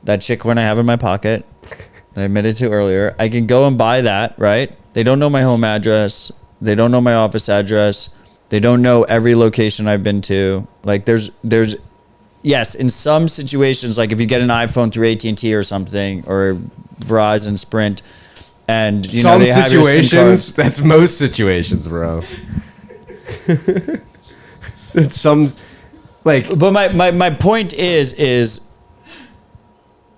that Chickcoin I have in my pocket, that I admitted to earlier. I can go and buy that, right? They don't know my home address. They don't know my office address. They don't know every location I've been to. Like there's yes, in some situations, like if you get an iPhone through AT&T or something, or Verizon, Sprint, and you know Some they have your SIM situations, cards. that's most situations, bro. It's some like But my point is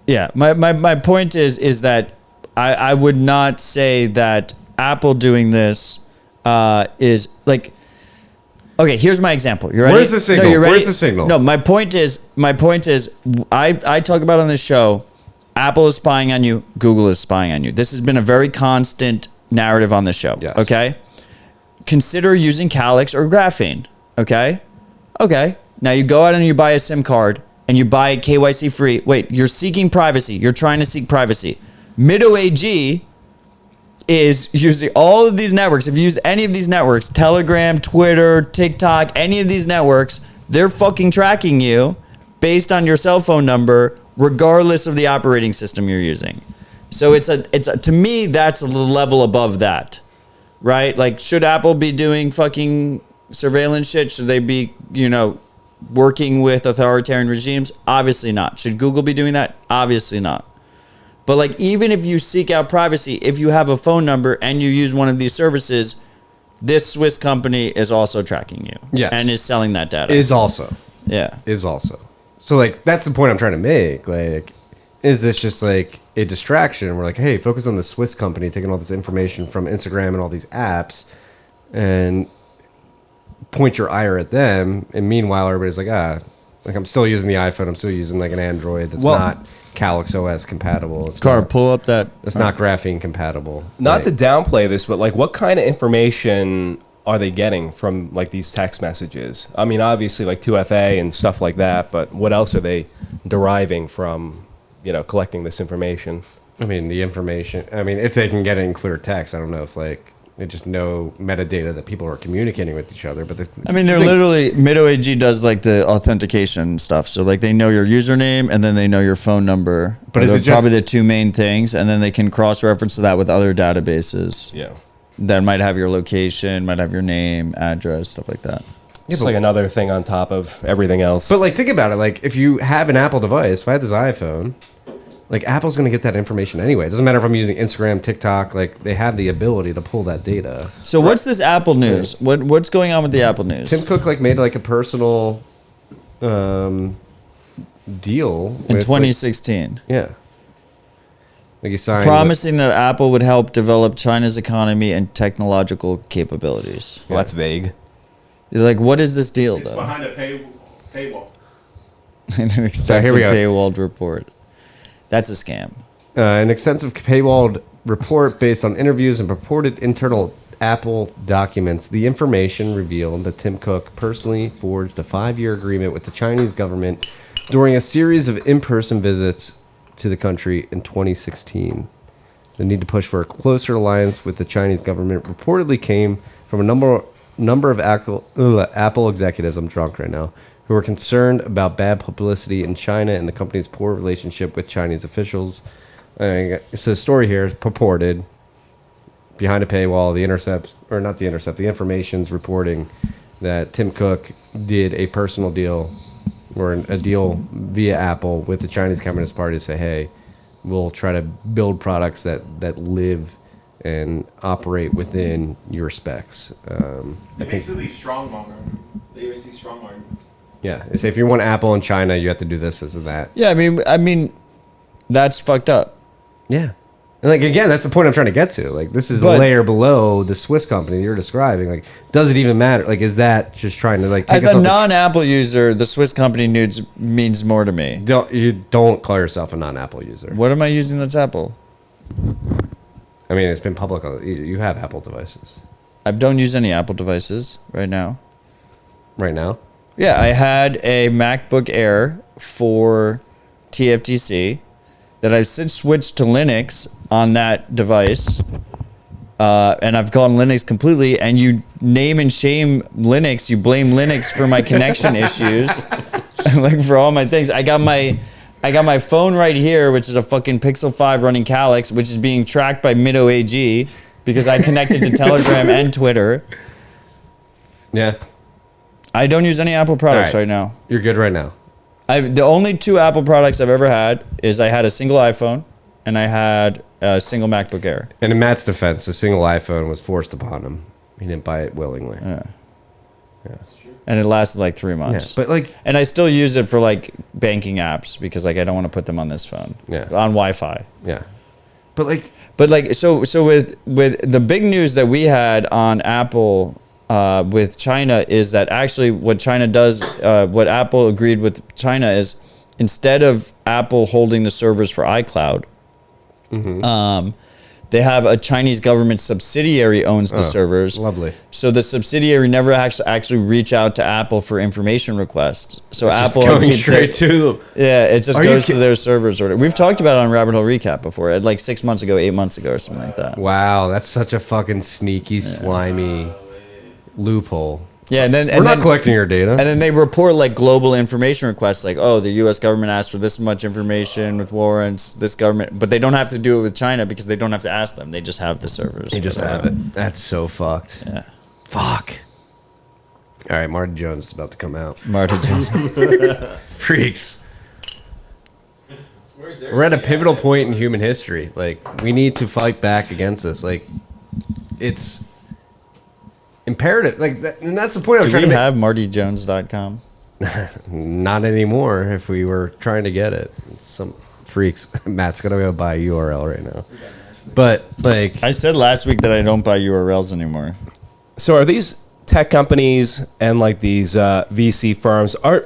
yeah, my point is that I would not say that Apple doing this is like. Okay, here's my example. You ready? Where's the signal? No, you ready? Where's the signal? No, my point is, I talk about on this show, Apple is spying on you, Google is spying on you. This has been a very constant narrative on this show. Yes. Okay? Consider using Calyx or Graphene. Okay? Okay. Now you go out and you buy a SIM card and you buy it KYC free. Wait, you're seeking privacy. You're trying to seek privacy. Mido AG is using all of these networks. If you used any of these networks, Telegram, Twitter, TikTok, any of these networks, they're fucking tracking you based on your cell phone number, regardless of the operating system you're using. So to me, that's the level above that, right? Like, should Apple be doing fucking surveillance shit? Should they be, working with authoritarian regimes? Obviously not. Should Google be doing that? Obviously not. But like, even if you seek out privacy, if you have a phone number and you use one of these services, this Swiss company is also tracking you. Yes. And is selling that data. Is also. Yeah. Is also. So, like, that's the point I'm trying to make. Like, is this just like a distraction? We're like, hey, focus on the Swiss company taking all this information from Instagram and all these apps and point your ire at them. And meanwhile, everybody's like, like, I'm still using the iPhone. I'm still using like an Android that's not Calyx OS compatible. It's Car, not, pull up that. it's not graphene compatible. Not to Like, downplay this, but like, what kind of information are they getting from like these text messages? I mean, obviously like 2FA and stuff like that, but what else are they deriving from, collecting this information? I mean, the information. I mean, if they can get it in clear text, I don't know if like they just know metadata that people are communicating with each other. But They're literally, MidoAG does like the authentication stuff. So like, they know your username and then they know your phone number. But is Those it are just- probably the two main things, and then they can cross-reference to that with other databases. Yeah. That might have your location, might have your name, address, stuff like that. It's like another thing on top of everything else. But like, think about it. Like, if you have an Apple device, if I had this iPhone, like Apple's going to get that information anyway. It doesn't matter if I'm using Instagram, TikTok. Like, they have the ability to pull that data. So what's this Apple news? What's going on with the Apple news? Tim Cook like made like a personal deal In with, 2016. Like, yeah. Like he signed. Promising that Apple would help develop China's economy and technological capabilities. Well, that's vague. Like, what is this deal, It's though? behind a paywall. An extensive we go. paywalled report. That's a scam. An extensive paywalled report based on interviews and purported internal Apple documents. The information revealed that Tim Cook personally forged a 5-year agreement with the Chinese government during a series of in-person visits to the country in 2016. The need to push for a closer alliance with the Chinese government reportedly came from a number of Apple executives, I'm drunk right now, who were concerned about bad publicity in China and the company's poor relationship with Chinese officials. So the story here is purported, behind a paywall, the information's reporting that Tim Cook did a personal deal or a deal via Apple with the Chinese Communist Party to say, hey, we'll try to build products that live and operate within your specs. They basically strong-arm. They basically strong-arm. Yeah, they say if you want Apple in China, you have to do this and that. Yeah, I mean, that's fucked up. Yeah. And like, again, that's the point I'm trying to get to. Like, this is But- a layer below the Swiss company you're describing. Like, does it even matter? Like, is that just trying to like take As us a off the- non-Apple user, the Swiss company news means more to me. don't call yourself a non-Apple user. What am I using that's Apple? I mean, it's been public. You have Apple devices I don't use any Apple devices right now. right now. Yeah, I had a MacBook Air for TFTC that I've since switched to Linux on that device. And I've gone Linux completely, and you name and shame Linux. You blame Linux for my connection issues, like for all my things. I got my phone right here, which is a fucking Pixel 5 running Calyx, which is being tracked by MidoAG because I connected to Telegram and Twitter. Yeah, I don't use any Apple products All right now. you're good right now. The only 2 Apple products I've ever had is I had a single iPhone and I had a single MacBook Air. And in Matt's defense, a single iPhone was forced upon him. He didn't buy it willingly. And it lasted like 3 Yeah, months. but like, And I still use it for like banking apps because like I don't want to put them on this phone. Yeah. On Wi-Fi. yeah, but like, But like so with the big news that we had on Apple with China is that actually what China does, what Apple agreed with China is instead of Apple holding the servers for iCloud, they have a Chinese government subsidiary owns the servers. lovely. So the subsidiary never actually reach out to Apple for information requests. So Just Apple going keeps straight it- to. yeah, it just Are you goes to ki- their servers. Or we've talked about it on Rabbit Hole Recap before, like 6 months ago, 8 months ago, or something like that. Wow, that's such a fucking sneaky, slimy loophole. Yeah, and then We're not collecting your data. And then they report like global information requests, like, oh, the U.S. government asked for this much information with warrants. This government, but they don't have to do it with China because they don't have to ask them. They just have the servers. They just have it. That's so fucked. Yeah. Fuck. All right, Marty Jones is about to come out. Marty Jones. Freaks. We're at a pivotal point in human history. Like, we need to fight back against this. Like, it's imperative. Like, and that's the point I was Do trying we to have MartyJones.com? Not anymore. If we were trying to get it, some freaks. Matt's gonna go buy a URL right now. But like, I said last week that I don't buy URLs anymore. So are these tech companies and like these VC firms, are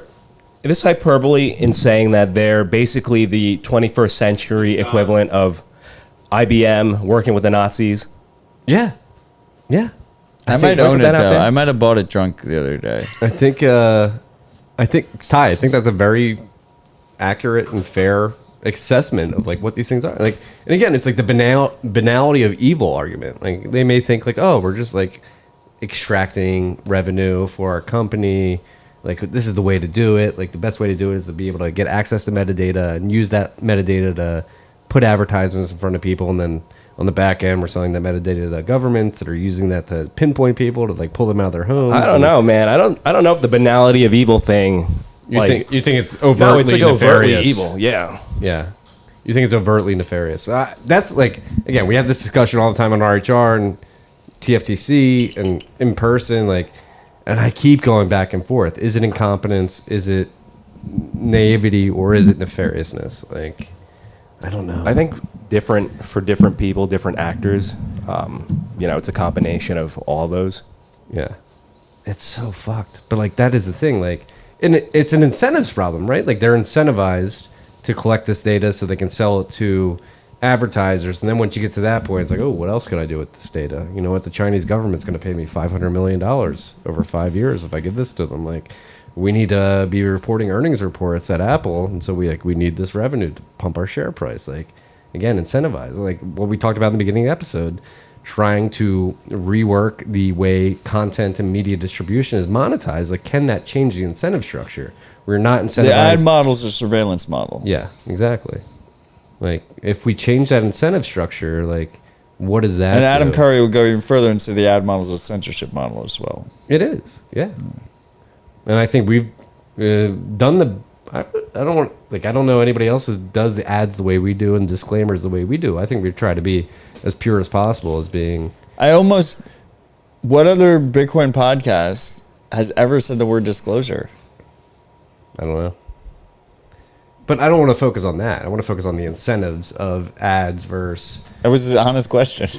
this hyperbole in saying that they're basically the 21st century equivalent of IBM working with the Nazis? yeah. I might own it though. I might have bought it drunk the other day. I think Ty, I think that's a very accurate and fair assessment of like what these things are. Like, and again, it's like the banality of evil argument. Like, they may think like, oh, we're just like extracting revenue for our company. Like, this is the way to do it. Like, the best way to do it is to be able to get access to metadata and use that metadata to put advertisements in front of people, and then on the back end, we're selling that metadata to governments that are using that to pinpoint people to like pull them out of their homes. I don't know, man. I don't know if the banality of evil thing. You think it's overtly no, it's like overtly nefarious. evil. Yeah. Yeah. You think it's overtly nefarious. That's like, again, we have this discussion all the time on RHR and TFTC and in person, like, and I keep going back and forth. Is it incompetence? Is it naivety? Or is it nefariousness? Like, I don't know. I think different for different people, different actors. It's a combination of all those. Yeah. It's so fucked. But like, that is the thing. Like, and it's an incentives problem, right? Like, they're incentivized to collect this data so they can sell it to advertisers. And then once you get to that point, it's like, oh, what else can I do with this data? You know what? The Chinese government's going to pay me $500 million over 5 years if I give this to them. Like, we need to be reporting earnings reports at Apple. And so we need this revenue to pump our share price. Like, again, incentivize. Like what we talked about in the beginning of the episode, trying to rework the way content and media distribution is monetized. Like, can that change the incentive structure? We're not incentivized. The ad model's a surveillance model. Yeah, exactly. Like, if we change that incentive structure, like, what is that? And Adam do? Curry would go even further and say the ad model is a censorship model as well. It is, yeah. And I think we've done the. I don't know anybody else who does the ads the way we do and disclaimers the way we do. I think we try to be as pure as possible as being. What other Bitcoin podcast has ever said the word disclosure? I don't know. But I don't want to focus on that. I want to focus on the incentives of ads versus. That was an honest question.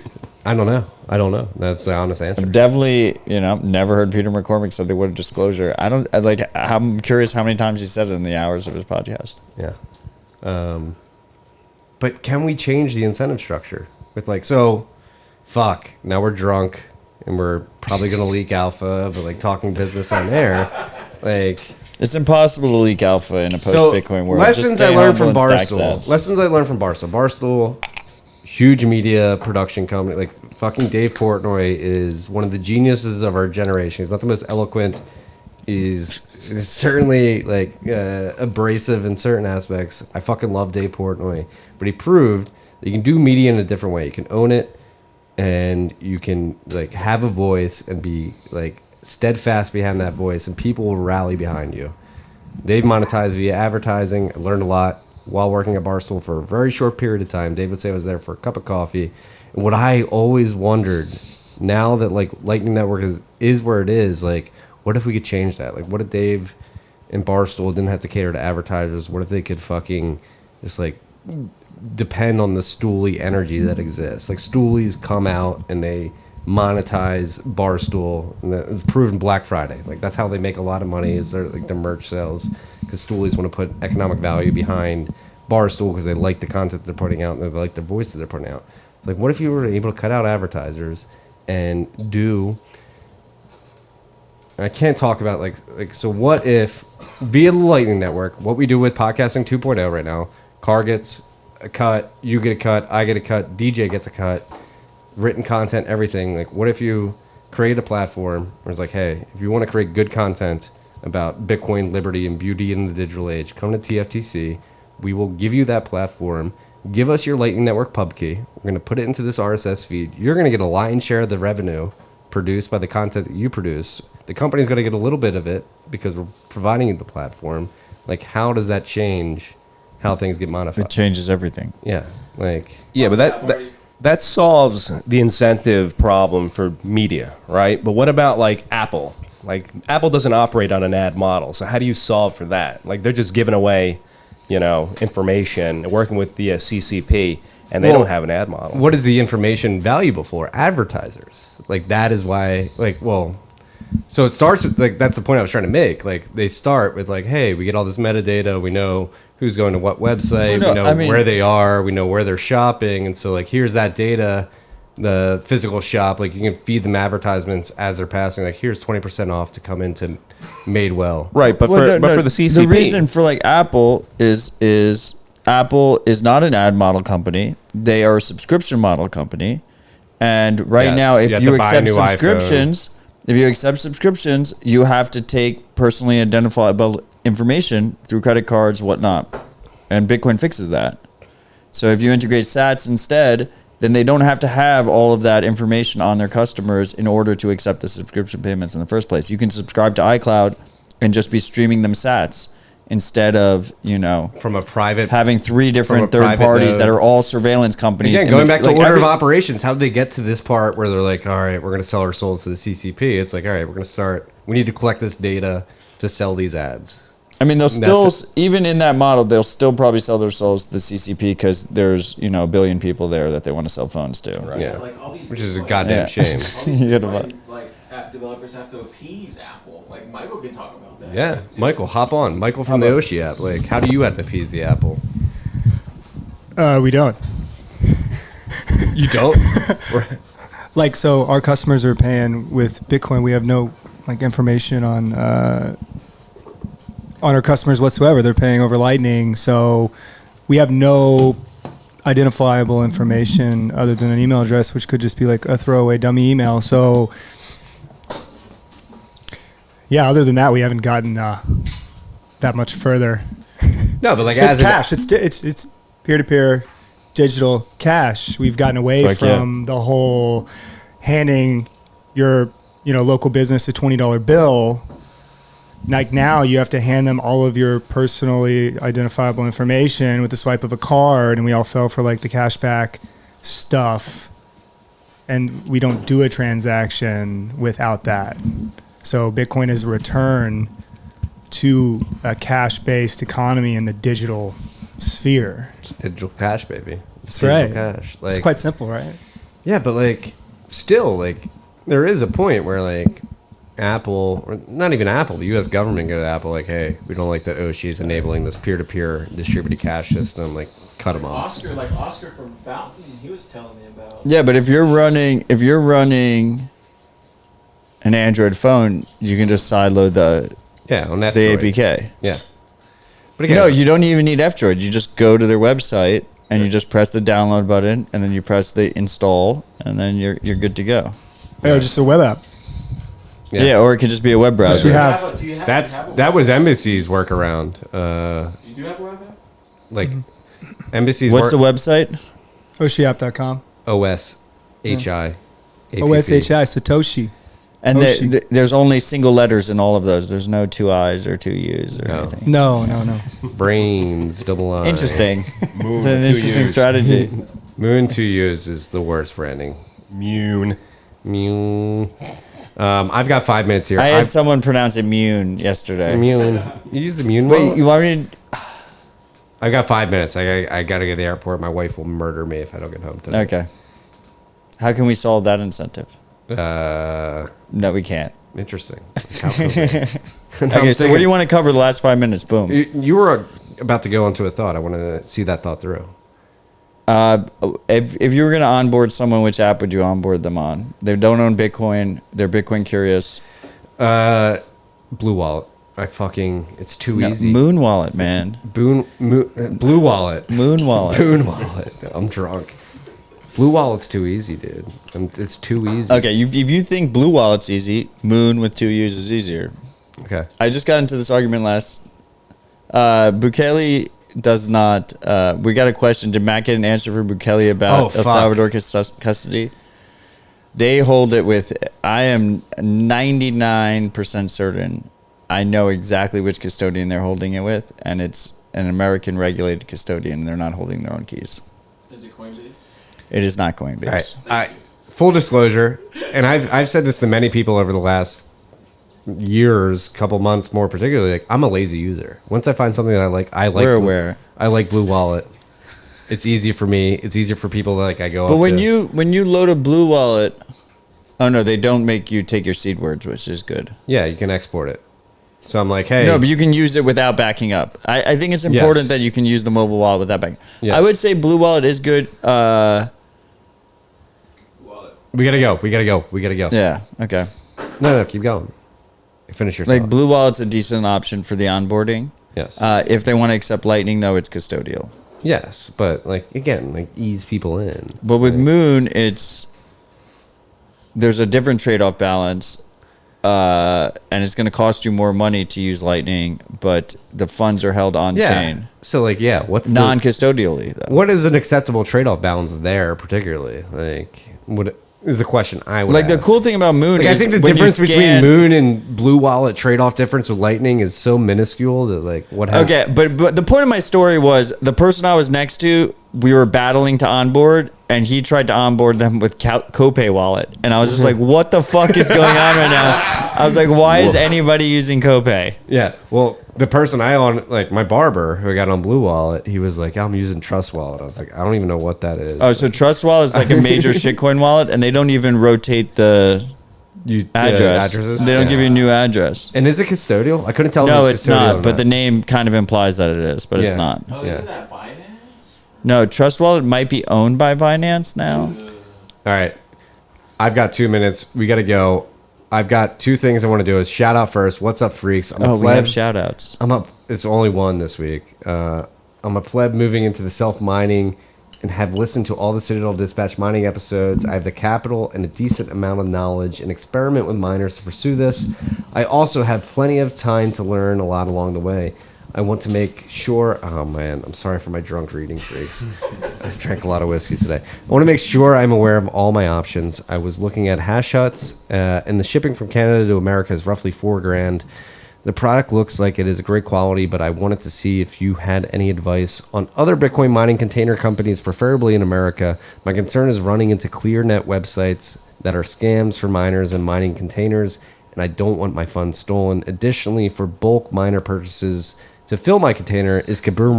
I don't know. That's the honest answer. I've definitely, never heard Peter McCormick say the word disclosure. I'm curious how many times he said it in the hours of his podcast. Yeah. But can we change the incentive structure with now we're drunk and we're probably going to leak alpha, but like talking business on air, like. It's impossible to leak alpha in a post-Bitcoin world. Lessons I learned from Barstool. Barstool, huge media production company. Like, fucking Dave Portnoy is one of the geniuses of our generation. He's not the most eloquent. He's certainly like abrasive in certain aspects. I fucking love Dave Portnoy, but he proved that you can do media in a different way. You can own it, and you can like have a voice and be like steadfast behind that voice, and people will rally behind you. They've monetized via advertising. I learned a lot while working at Barstool for a very short period of time. Dave would say I was there for a cup of coffee. And what I always wondered, now that like Lightning Network is where it is, like, what if we could change that? Like, what if Dave and Barstool didn't have to cater to advertisers? What if they could fucking just like depend on the Stoolie energy that exists? Like, Stoolies come out and they monetize Barstool, and it was proven Black Friday. Like, that's how they make a lot of money, is their merch sales, because Stoolies want to put economic value behind Barstool because they like the content they're putting out and they like the voice that they're putting out. It's like, what if you were able to cut out advertisers and do? I can't talk about like so what if via the Lightning Network, what we do with podcasting 2.0 right now, Car gets a cut, you get a cut, I get a cut, DJ gets a cut, written content, everything. Like, what if you create a platform where it's like, hey, if you want to create good content about Bitcoin, liberty, and beauty in the digital age, come to TFTC. We will give you that platform. Give us your Lightning Network pub key. We're going to put it into this RSS feed. You're going to get a lion's share of the revenue produced by the content that you produce. The company's going to get a little bit of it because we're providing you the platform. Like, how does that change how things get modified? It changes everything. Yeah, like... Yeah, but that solves the incentive problem for media, right? But what about like Apple? Like Apple doesn't operate on an ad model, so how do you solve for that? Like they're just giving away, information, working with the CCP, and they don't have an ad model. What is the information valuable for? Advertisers. Like that is why. So it starts with that's the point I was trying to make. Like they start with hey, we get all this metadata, we know who's going to what website, we know where they are, we know where they're shopping, and so here's that data, the physical shop, you can feed them advertisements as they're passing, here's 20% off to come into Madewell. Right, but for the CCP, the reason for Apple is Apple is not an ad model company. They are a subscription model company. And now if you accept subscriptions, you have to take personally identifiable information through credit cards, whatnot. And Bitcoin fixes that. So if you integrate sats instead, then they don't have to have all of that information on their customers in order to accept the subscription payments in the first place. You can subscribe to iCloud and just be streaming them sats instead of, from a private, having 3 different third parties that are all surveillance companies. Again, going back to order of operations, how did they get to this part where they're all right, we're going to sell our souls to the CCP? It's all right, we're going to start, we need to collect this data to sell these ads. I mean, they'll still, even in that model, they'll still probably sell their souls to the CCP because there's, a billion people there that they want to sell phones to. Right. Yeah, all these which is a goddamn shame. App developers have to appease Apple. Michael can talk about that. Yeah, Michael, hop on. Michael from the Oshi app. How do you have to appease the Apple? We don't. You don't? So our customers are paying with Bitcoin. We have no information on our customers whatsoever. They're paying over Lightning, so we have no identifiable information other than an email address, which could just be a throwaway dummy email. So yeah, other than that, we haven't gotten that much further. No, but it's cash. It's peer-to-peer digital cash. We've gotten away from the whole handing your local business a $20 bill. Now you have to hand them all of your personally identifiable information with the swipe of a card, and we all fell for the cashback stuff, and we don't do a transaction without that. So Bitcoin is a return to a cash-based economy in the digital sphere. It's digital cash, baby. That's right. Cash. It's quite simple, right? Yeah, but still, there is a point where Apple, or not even Apple, the U.S. government go to Apple hey, we don't like that Oshi is enabling this peer-to-peer distributed cash system. Cut them off. Oscar from Fountain, he was telling me about. Yeah, but if you're running an Android phone, you can just sideload the APK. Yeah. But again, no, you don't even need F-Droid. You just go to their website and you just press the download button, and then you press the install, and then you're good to go. Oh, just a web app. Yeah, or it could just be a web browser. That was Embassy's workaround. You do have a web app? Embassy's. What's the website? Oshiapp.com. OSHI. OSHI Satoshi. And there's only single letters in all of those. There's no 2 I's or 2 U's or anything. No. Brains, double I. Interesting. It's an interesting strategy. Moon 2 U's is the worst branding. Mune. I've got 5 minutes here. I had someone pronounce it Mune yesterday. Mune. You use the Mune Wait, one? you want me to... I've got 5 minutes. I got to go to the airport. My wife will murder me if I don't get home today. Okay. How can we solve that incentive? No, we can't. Interesting. Okay, so what do you want to cover the last 5 minutes? Boom. You were about to go into a thought. I want to see that thought through. If you were going to onboard someone, which app would you onboard them on? They don't own Bitcoin. They're Bitcoin curious. Blue Wallet. It's too easy. Moon Wallet, man. Blue Wallet. Moon Wallet. Moon Wallet. I'm drunk. Blue Wallet's too easy, dude. It's too easy. Okay, if you think Blue Wallet's easy, Moon with 2 U's is easier. Okay. I just got into this argument last. Bukele does not. We got a question. Did Matt get an answer for Bukele about El Salvador custody? They hold it with. I am 99% certain. I know exactly which custodian they're holding it with, and it's an American regulated custodian. They're not holding their own keys. Is it Coinbase? It is not Coinbase. All right. Full disclosure, and I've said this to many people over the last years, couple months more particularly. Like, I'm a lazy user. Once I find something that I like. We're aware. I like Blue Wallet. It's easy for me. It's easier for people that I go. But when you load a Blue Wallet, oh no, they don't make you take your seed words, which is good. Yeah, you can export it. So I'm like, hey. No, but you can use it without backing up. I think it's important that you can use the mobile wallet without backing. Yes. I would say Blue Wallet is good. We gotta go. Yeah. Okay. No, keep going. Finish your Like thought. Blue Wallet's a decent option for the onboarding. Yes. If they want to accept Lightning, though, it's custodial. Yes, but like again, like ease people in. But with Moon, there's a different trade-off balance, and it's going to cost you more money to use Lightning, but the funds are held on chain. So like, what's non-custodially though? What is an acceptable trade-off balance there, particularly? Like, what is the question I would Like ask. the cool thing about Moon Like, is I think the when difference you between Moon and Blue Wallet trade-off difference with Lightning is so minuscule that like what happens? Okay, but the point of my story was the person I was next to, we were battling to onboard, and he tried to onboard them with Copay wallet, and I was just like, "What the fuck is going on right now?" I was like, "Why is anybody using Copay?" Yeah, well, the person like my barber who got on Blue Wallet, he was like, "I'm using Trust Wallet." I was like, "I don't even know what that is." Oh, so Trust Wallet is like a major shitcoin wallet, and they don't even rotate the address. Addresses? They don't give you a new address. And is it custodial? I couldn't tell. No, if it's custodial or not. But the name kind of implies that it is, but it's Yeah. not. Oh, Yeah. isn't that Binance? No, Trust Wallet might be owned by Binance now. All right, I've got 2 minutes. We got to go. I've got two things I want to do. Is shout out first. What's up, freaks? I'm a We have pleb. shout outs. I'm up. It's only one this week. I'm a pleb moving into the self mining and have listened to all the Citadel Dispatch mining episodes. I have the capital and a decent amount of knowledge and experiment with miners to pursue this. I also have plenty of time to learn a lot along the way. I want to make sure. Oh man, I'm sorry for my drunk reading, freaks. I drank a lot of whiskey today. I want to make sure I'm aware of all my options. I was looking at hash huts, and the shipping from Canada to America is roughly $4,000. The product looks like it is a great quality, but I wanted to see if you had any advice on other Bitcoin mining container companies, preferably in America. My concern is running into ClearNet websites that are scams for miners and mining containers, and I don't want my funds stolen. Additionally, for bulk miner purchases to fill my container, is Kaboom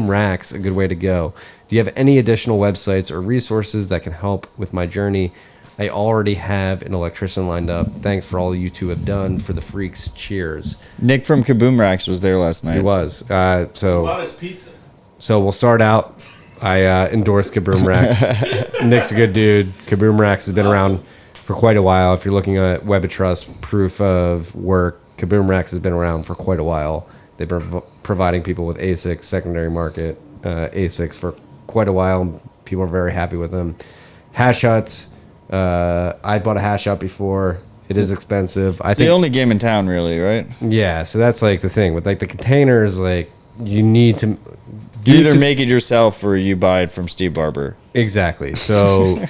Racks a good way to go? Do you have any additional websites or resources that can help with my journey? I already have an electrician lined up. Thanks for all you two have done for the freaks. Cheers. Nick from Kaboom Racks was there last night. He was. Bought us pizza. So we'll start out. I endorse Kaboom Racks. Nick's a good dude. Kaboom Racks has been around for quite a while. If you're looking at Web of Trust, proof of work, Kaboom Racks has been around for quite a while. They've been providing people with ASICs, secondary market ASICs for quite a while. People are very happy with them. Hash huts. I bought a hash hut before. It is expensive. It's the only game in town, really, right? Yeah, so that's like the thing with like the containers. Like you need to You either make it yourself or you buy it from Steve Barber. Exactly. So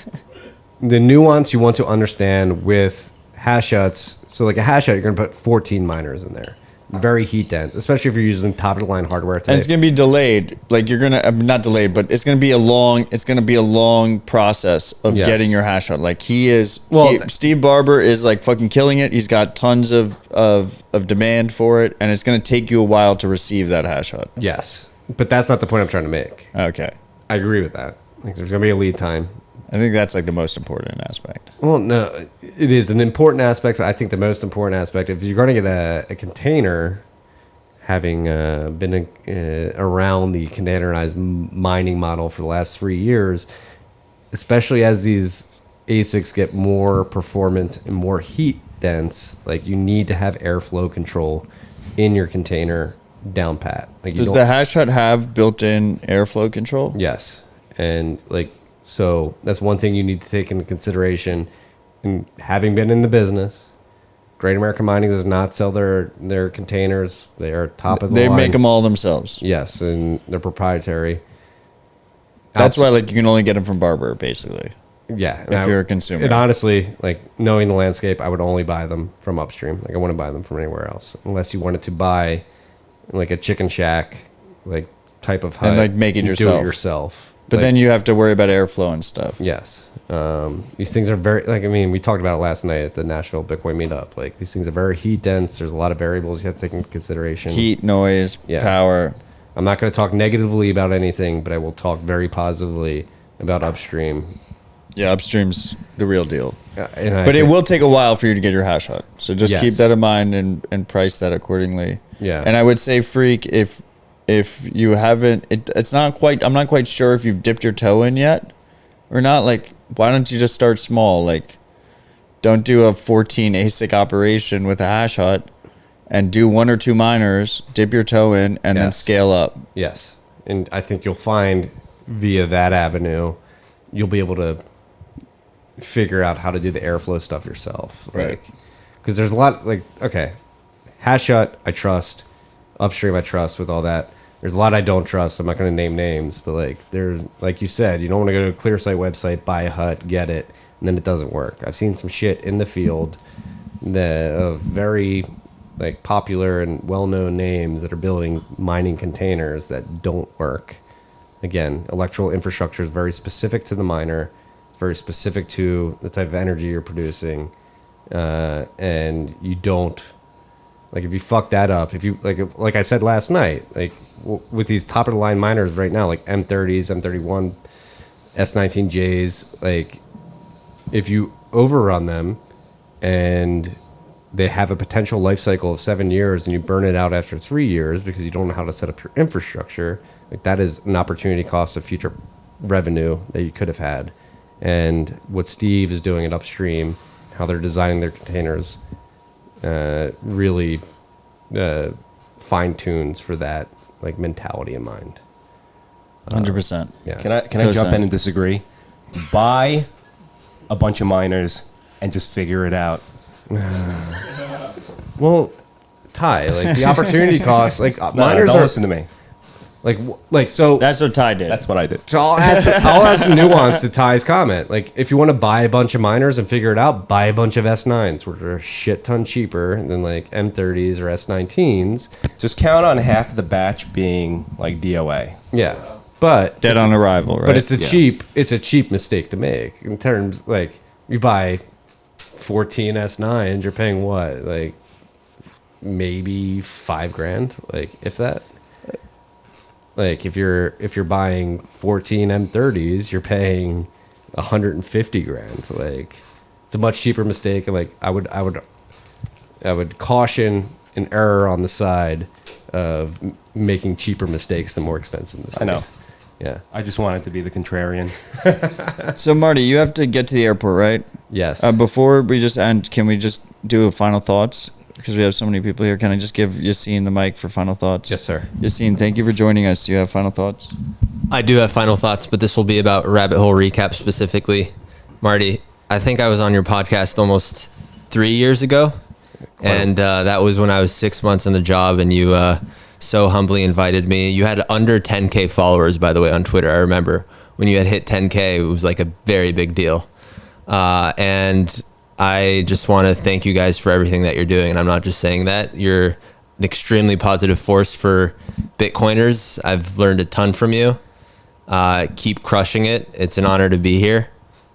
the nuance you want to understand with hash huts. So like a hash hut, you're going to put 14 miners in there. Very heat dense, especially if you're using top of the line hardware. And it's going to be delayed. Like you're going to not delayed, but it's going to be a long process of getting your hash hut. Like Steve Barber is like fucking killing it. He's got tons of demand for it, and it's going to take you a while to receive that hash hut. Yes, but that's not the point I'm trying to make. Okay. I agree with that. Like there's going to be a lead time. I think that's like the most important aspect. Well, no, it is an important aspect. But I think the most important aspect, if you're going to get a container, having been around the containerized mining model for the last 3 years, especially as these ASICs get more performant and more heat dense, like you need to have airflow control in your container down pat. Like Does the hash hut have built-in airflow control? Yes. And like, so that's one thing you need to take into consideration. And having been in the business, Great American Mining does not sell their containers. They are top of the line. They make them all themselves. Yes, and they're proprietary. That's why like you can only get them from Barber, basically. Yeah, If you're a consumer. And honestly, like knowing the landscape, I would only buy them from upstream. Like I wouldn't buy them from anywhere else, unless you wanted to buy like a chicken shack, like type of hut And, like, make it and yourself. Do it yourself. But Like, then you have to worry about airflow and stuff. yes, these things are very like. I mean, we talked about it last night at the Nashville Bitcoin meetup. Like these things are very heat dense. There's a lot of variables you have to take into consideration. Heat, noise, Yeah. power. I'm not going to talk negatively about anything, but I will talk very positively about upstream. Yeah, upstream's the real deal. And But it will take a while for you to get your hash hut. So just Yes. keep that in mind and price that accordingly. Yeah. And I would say, Freak, if you haven't, it's not quite, I'm not quite sure if you've dipped your toe in yet or not. Like, why don't you just start small? Like, don't do a 14 ASIC operation with a hash hut and do 1 or 2 miners, dip your toe in, and then Yes. scale up. Yes. And I think you'll find via that avenue, you'll be able to figure out how to do the airflow stuff yourself. Right. Like, because there's a lot, like, okay, hash hut, I trust. Upstream, I trust with all that. There's a lot I don't trust. I'm not going to name names, but like, there's, like you said, you don't want to go to a ClearSite website, buy a hut, get it, and then it doesn't work. I've seen some shit in the field that of very like popular and well-known names that are building mining containers that don't work. Again, electrical infrastructure is very specific to the miner. It's very specific to the type of energy you're producing, and you don't like if you fuck that up. If you like I said last night, like with these top of the line miners right now, like M30s, M31, S19Js, like if you overrun them and they have a potential life cycle of 7 years and you burn it out after 3 years because you don't know how to set up your infrastructure, like that is an opportunity cost of future revenue that you could have had. And what Steve is doing at Upstream, how they're designing their containers, really fine tunes for that like mentality in mind. 100%. Yeah. Can I Cosine. jump in and disagree? Buy a bunch of miners and just figure it out. Well, Ty, like the opportunity cost, like No, miners don't are listen to me. like so. That's what Ty did. That's what I did. So I'll add some nuance to Ty's comment. Like, if you want to buy a bunch of miners and figure it out, buy a bunch of S9s, which are a shit ton cheaper than like M30s or S19s. Just count on half of the batch being like DOA. Yeah, but Dead on arrival, right? but it's a Yeah. cheap mistake to make in terms like you buy 14 S9s, you're paying what, like maybe $5,000, like if that. Like if you're buying 14 M30s, you're paying $150,000. Like it's a much cheaper mistake. And like I would caution an error on the side of making cheaper mistakes than more expensive mistakes. I know. Yeah. I just wanted to be the contrarian. So, Marty, you have to get to the airport, right? Yes. Before we just end, can we just do a final thoughts? Because we have so many people here. Can I just give Yassine the mic for final thoughts? Yes, sir. Yassine, thank you for joining us. Do you have final thoughts? I do have final thoughts, but this will be about rabbit hole recap specifically. Marty, I think I was on your podcast almost 3 years ago, and that was when I was 6 months in the job, and you so humbly invited me. You had under 10K followers, by the way, on Twitter. I remember when you had hit 10K, it was like a very big deal. And I just want to thank you guys for everything that you're doing. And I'm not just saying that. You're an extremely positive force for Bitcoiners. I've learned a ton from you. Keep crushing it. It's an honor to be here.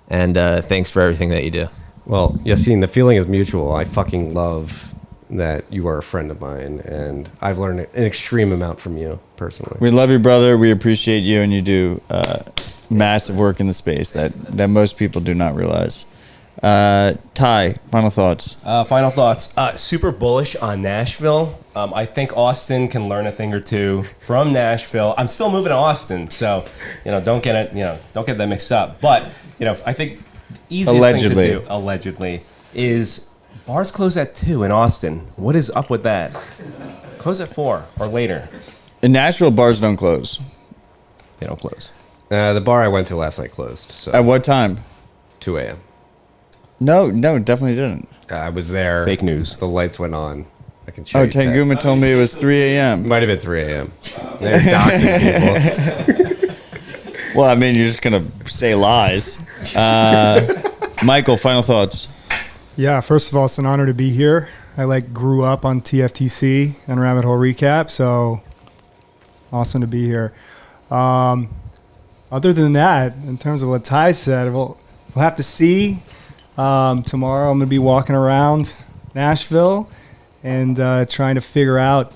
And thanks for everything that you do. Well, Yassine, the feeling is mutual. I fucking love that you are a friend of mine, and I've learned an extreme amount from you personally. We love you, brother. We appreciate you, and you do massive work in the space that most people do not realize. Ty, final thoughts. Final thoughts. Super bullish on Nashville. I think Austin can learn a thing or two from Nashville. I'm still moving to Austin, so don't get that mixed up. But I think the easiest Allegedly. thing to do, allegedly, is bars close at 2 in Austin. What is up with that? Close at 4 or later. In Nashville, bars don't close. They don't close. The bar I went to last night closed. So At what time? 2 a.m. No, definitely didn't. I was there. Fake news. The lights went on. I can show Oh, you. Tanguma told me it was 3 a.m. Might have been 3 a.m. They're doxing people. Well, I mean, you're just going to say lies. Michael, final thoughts. Yeah, first of all, it's an honor to be here. I grew up on TFTC and Rabbit Hole Recap, so awesome to be here. Other than that, in terms of what Ty said, we'll have to see. Tomorrow I'm going to be walking around Nashville and trying to figure out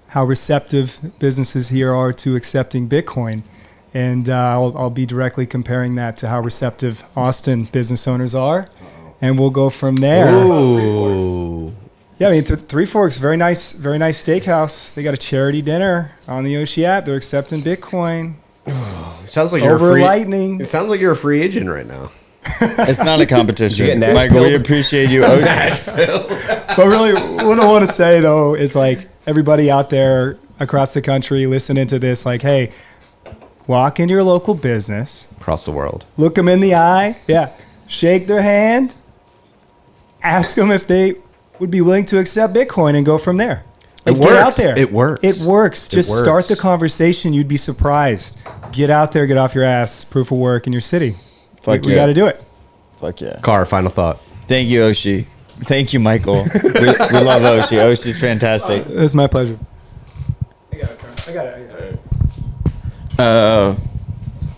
how receptive businesses here are to accepting Bitcoin. And I'll be directly comparing that to how receptive Austin business owners are. And we'll go from there. Ooh. Yeah, I mean, Three Forks, very nice steakhouse. They got a charity dinner on the Oshi app. They're accepting Bitcoin. Sounds like you're Over a free, Lightning. It sounds like you're a free agent right now. It's not a competition. Did you get Michael, we Nashville? appreciate you. But really, what I want to say, though, is everybody out there across the country listening to this, hey, walk into your local business, Across the world. look them in the eye, shake their hand, ask them if they would be willing to accept Bitcoin and go from there. It Get out works. there. It works. It works. Just works. start the conversation. You'd be surprised. Get out there, get off your ass, proof of work in your city. Fuck we yeah. got to do it. Fuck yeah. Car, final thought. Thank you, Oshi. Thank you, Michael. we love Oshi. Oshi's fantastic. It's my pleasure. I got it.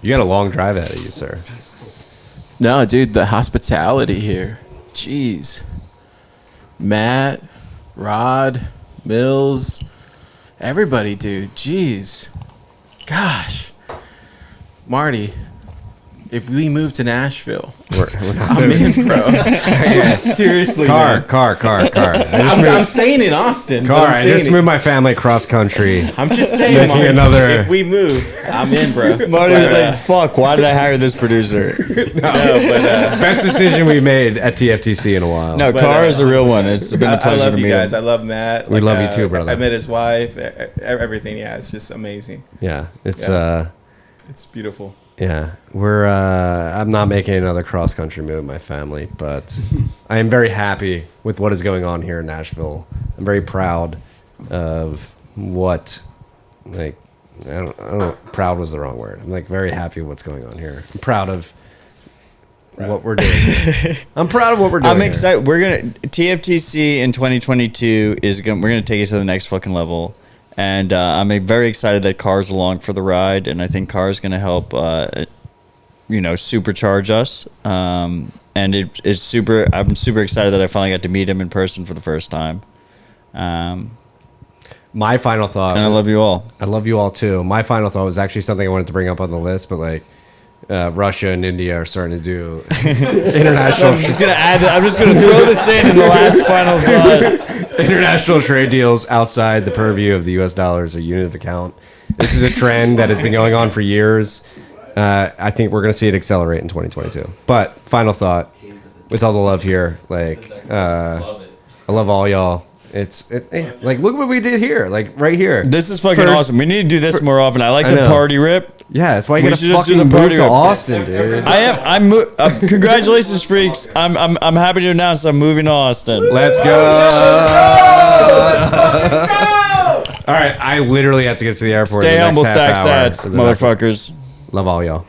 You got a long drive ahead of you, sir. No, dude, the hospitality here. Jeez. Matt, Rod, Mills, everybody, dude. Jeez. Gosh. Marty, if we move to Nashville, We're I'm in, bro. Yeah, seriously, car. man. I'm staying in Austin. but Car, I'm I saying just it. moved my family cross country. I'm just saying, Making Marty, another- if we move, I'm in, bro. Marty was like, fuck, why did I hire this producer? Best decision we made at TFTC in a while. No, But, Car is a real one. It's been a I pleasure love to you meet guys. him. I love Matt. We love you too, brother. I met his wife. Everything. Yeah, it's just amazing. Yeah, it's Yeah. It's beautiful. yeah. We're I'm not making another cross country move with my family, but I am very happy with what is going on here in Nashville. I'm very proud of what I don't proud was the wrong word. I'm very happy with what's going on here. I'm proud of what we're doing. I'm proud of what we're doing. I'm here. excited. We're gonna TFTC in 2022 we're gonna take it to the next fucking level, and I'm very excited that Car's along for the ride, and I think Car's gonna help, supercharge us. And it's super. I'm super excited that I finally got to meet him in person for the first time. My final thought. And I love you all. I love you all too. My final thought was actually something I wanted to bring up on the list, but Russia and India are starting to do international. I'm just gonna throw this in the last final thought. International trade deals outside the purview of the U.S. dollar as a unit of account. This is a trend that has been going on for years. I think we're going to see it accelerate in 2022. But final thought, with all the love here, I love all y'all. Look what we did here, right here. This is fucking First- awesome. We need to do this more often. I like I the know. party rip. Yeah, that's why you We got should to just do fucking the move party to rip. Austin, dude. Congratulations, freaks. I'm happy to announce I'm moving to Austin. Let's go. All right, I literally have to get to the airport. in Stay the humble, next half stack hour. sats, motherfuckers. Love all y'all.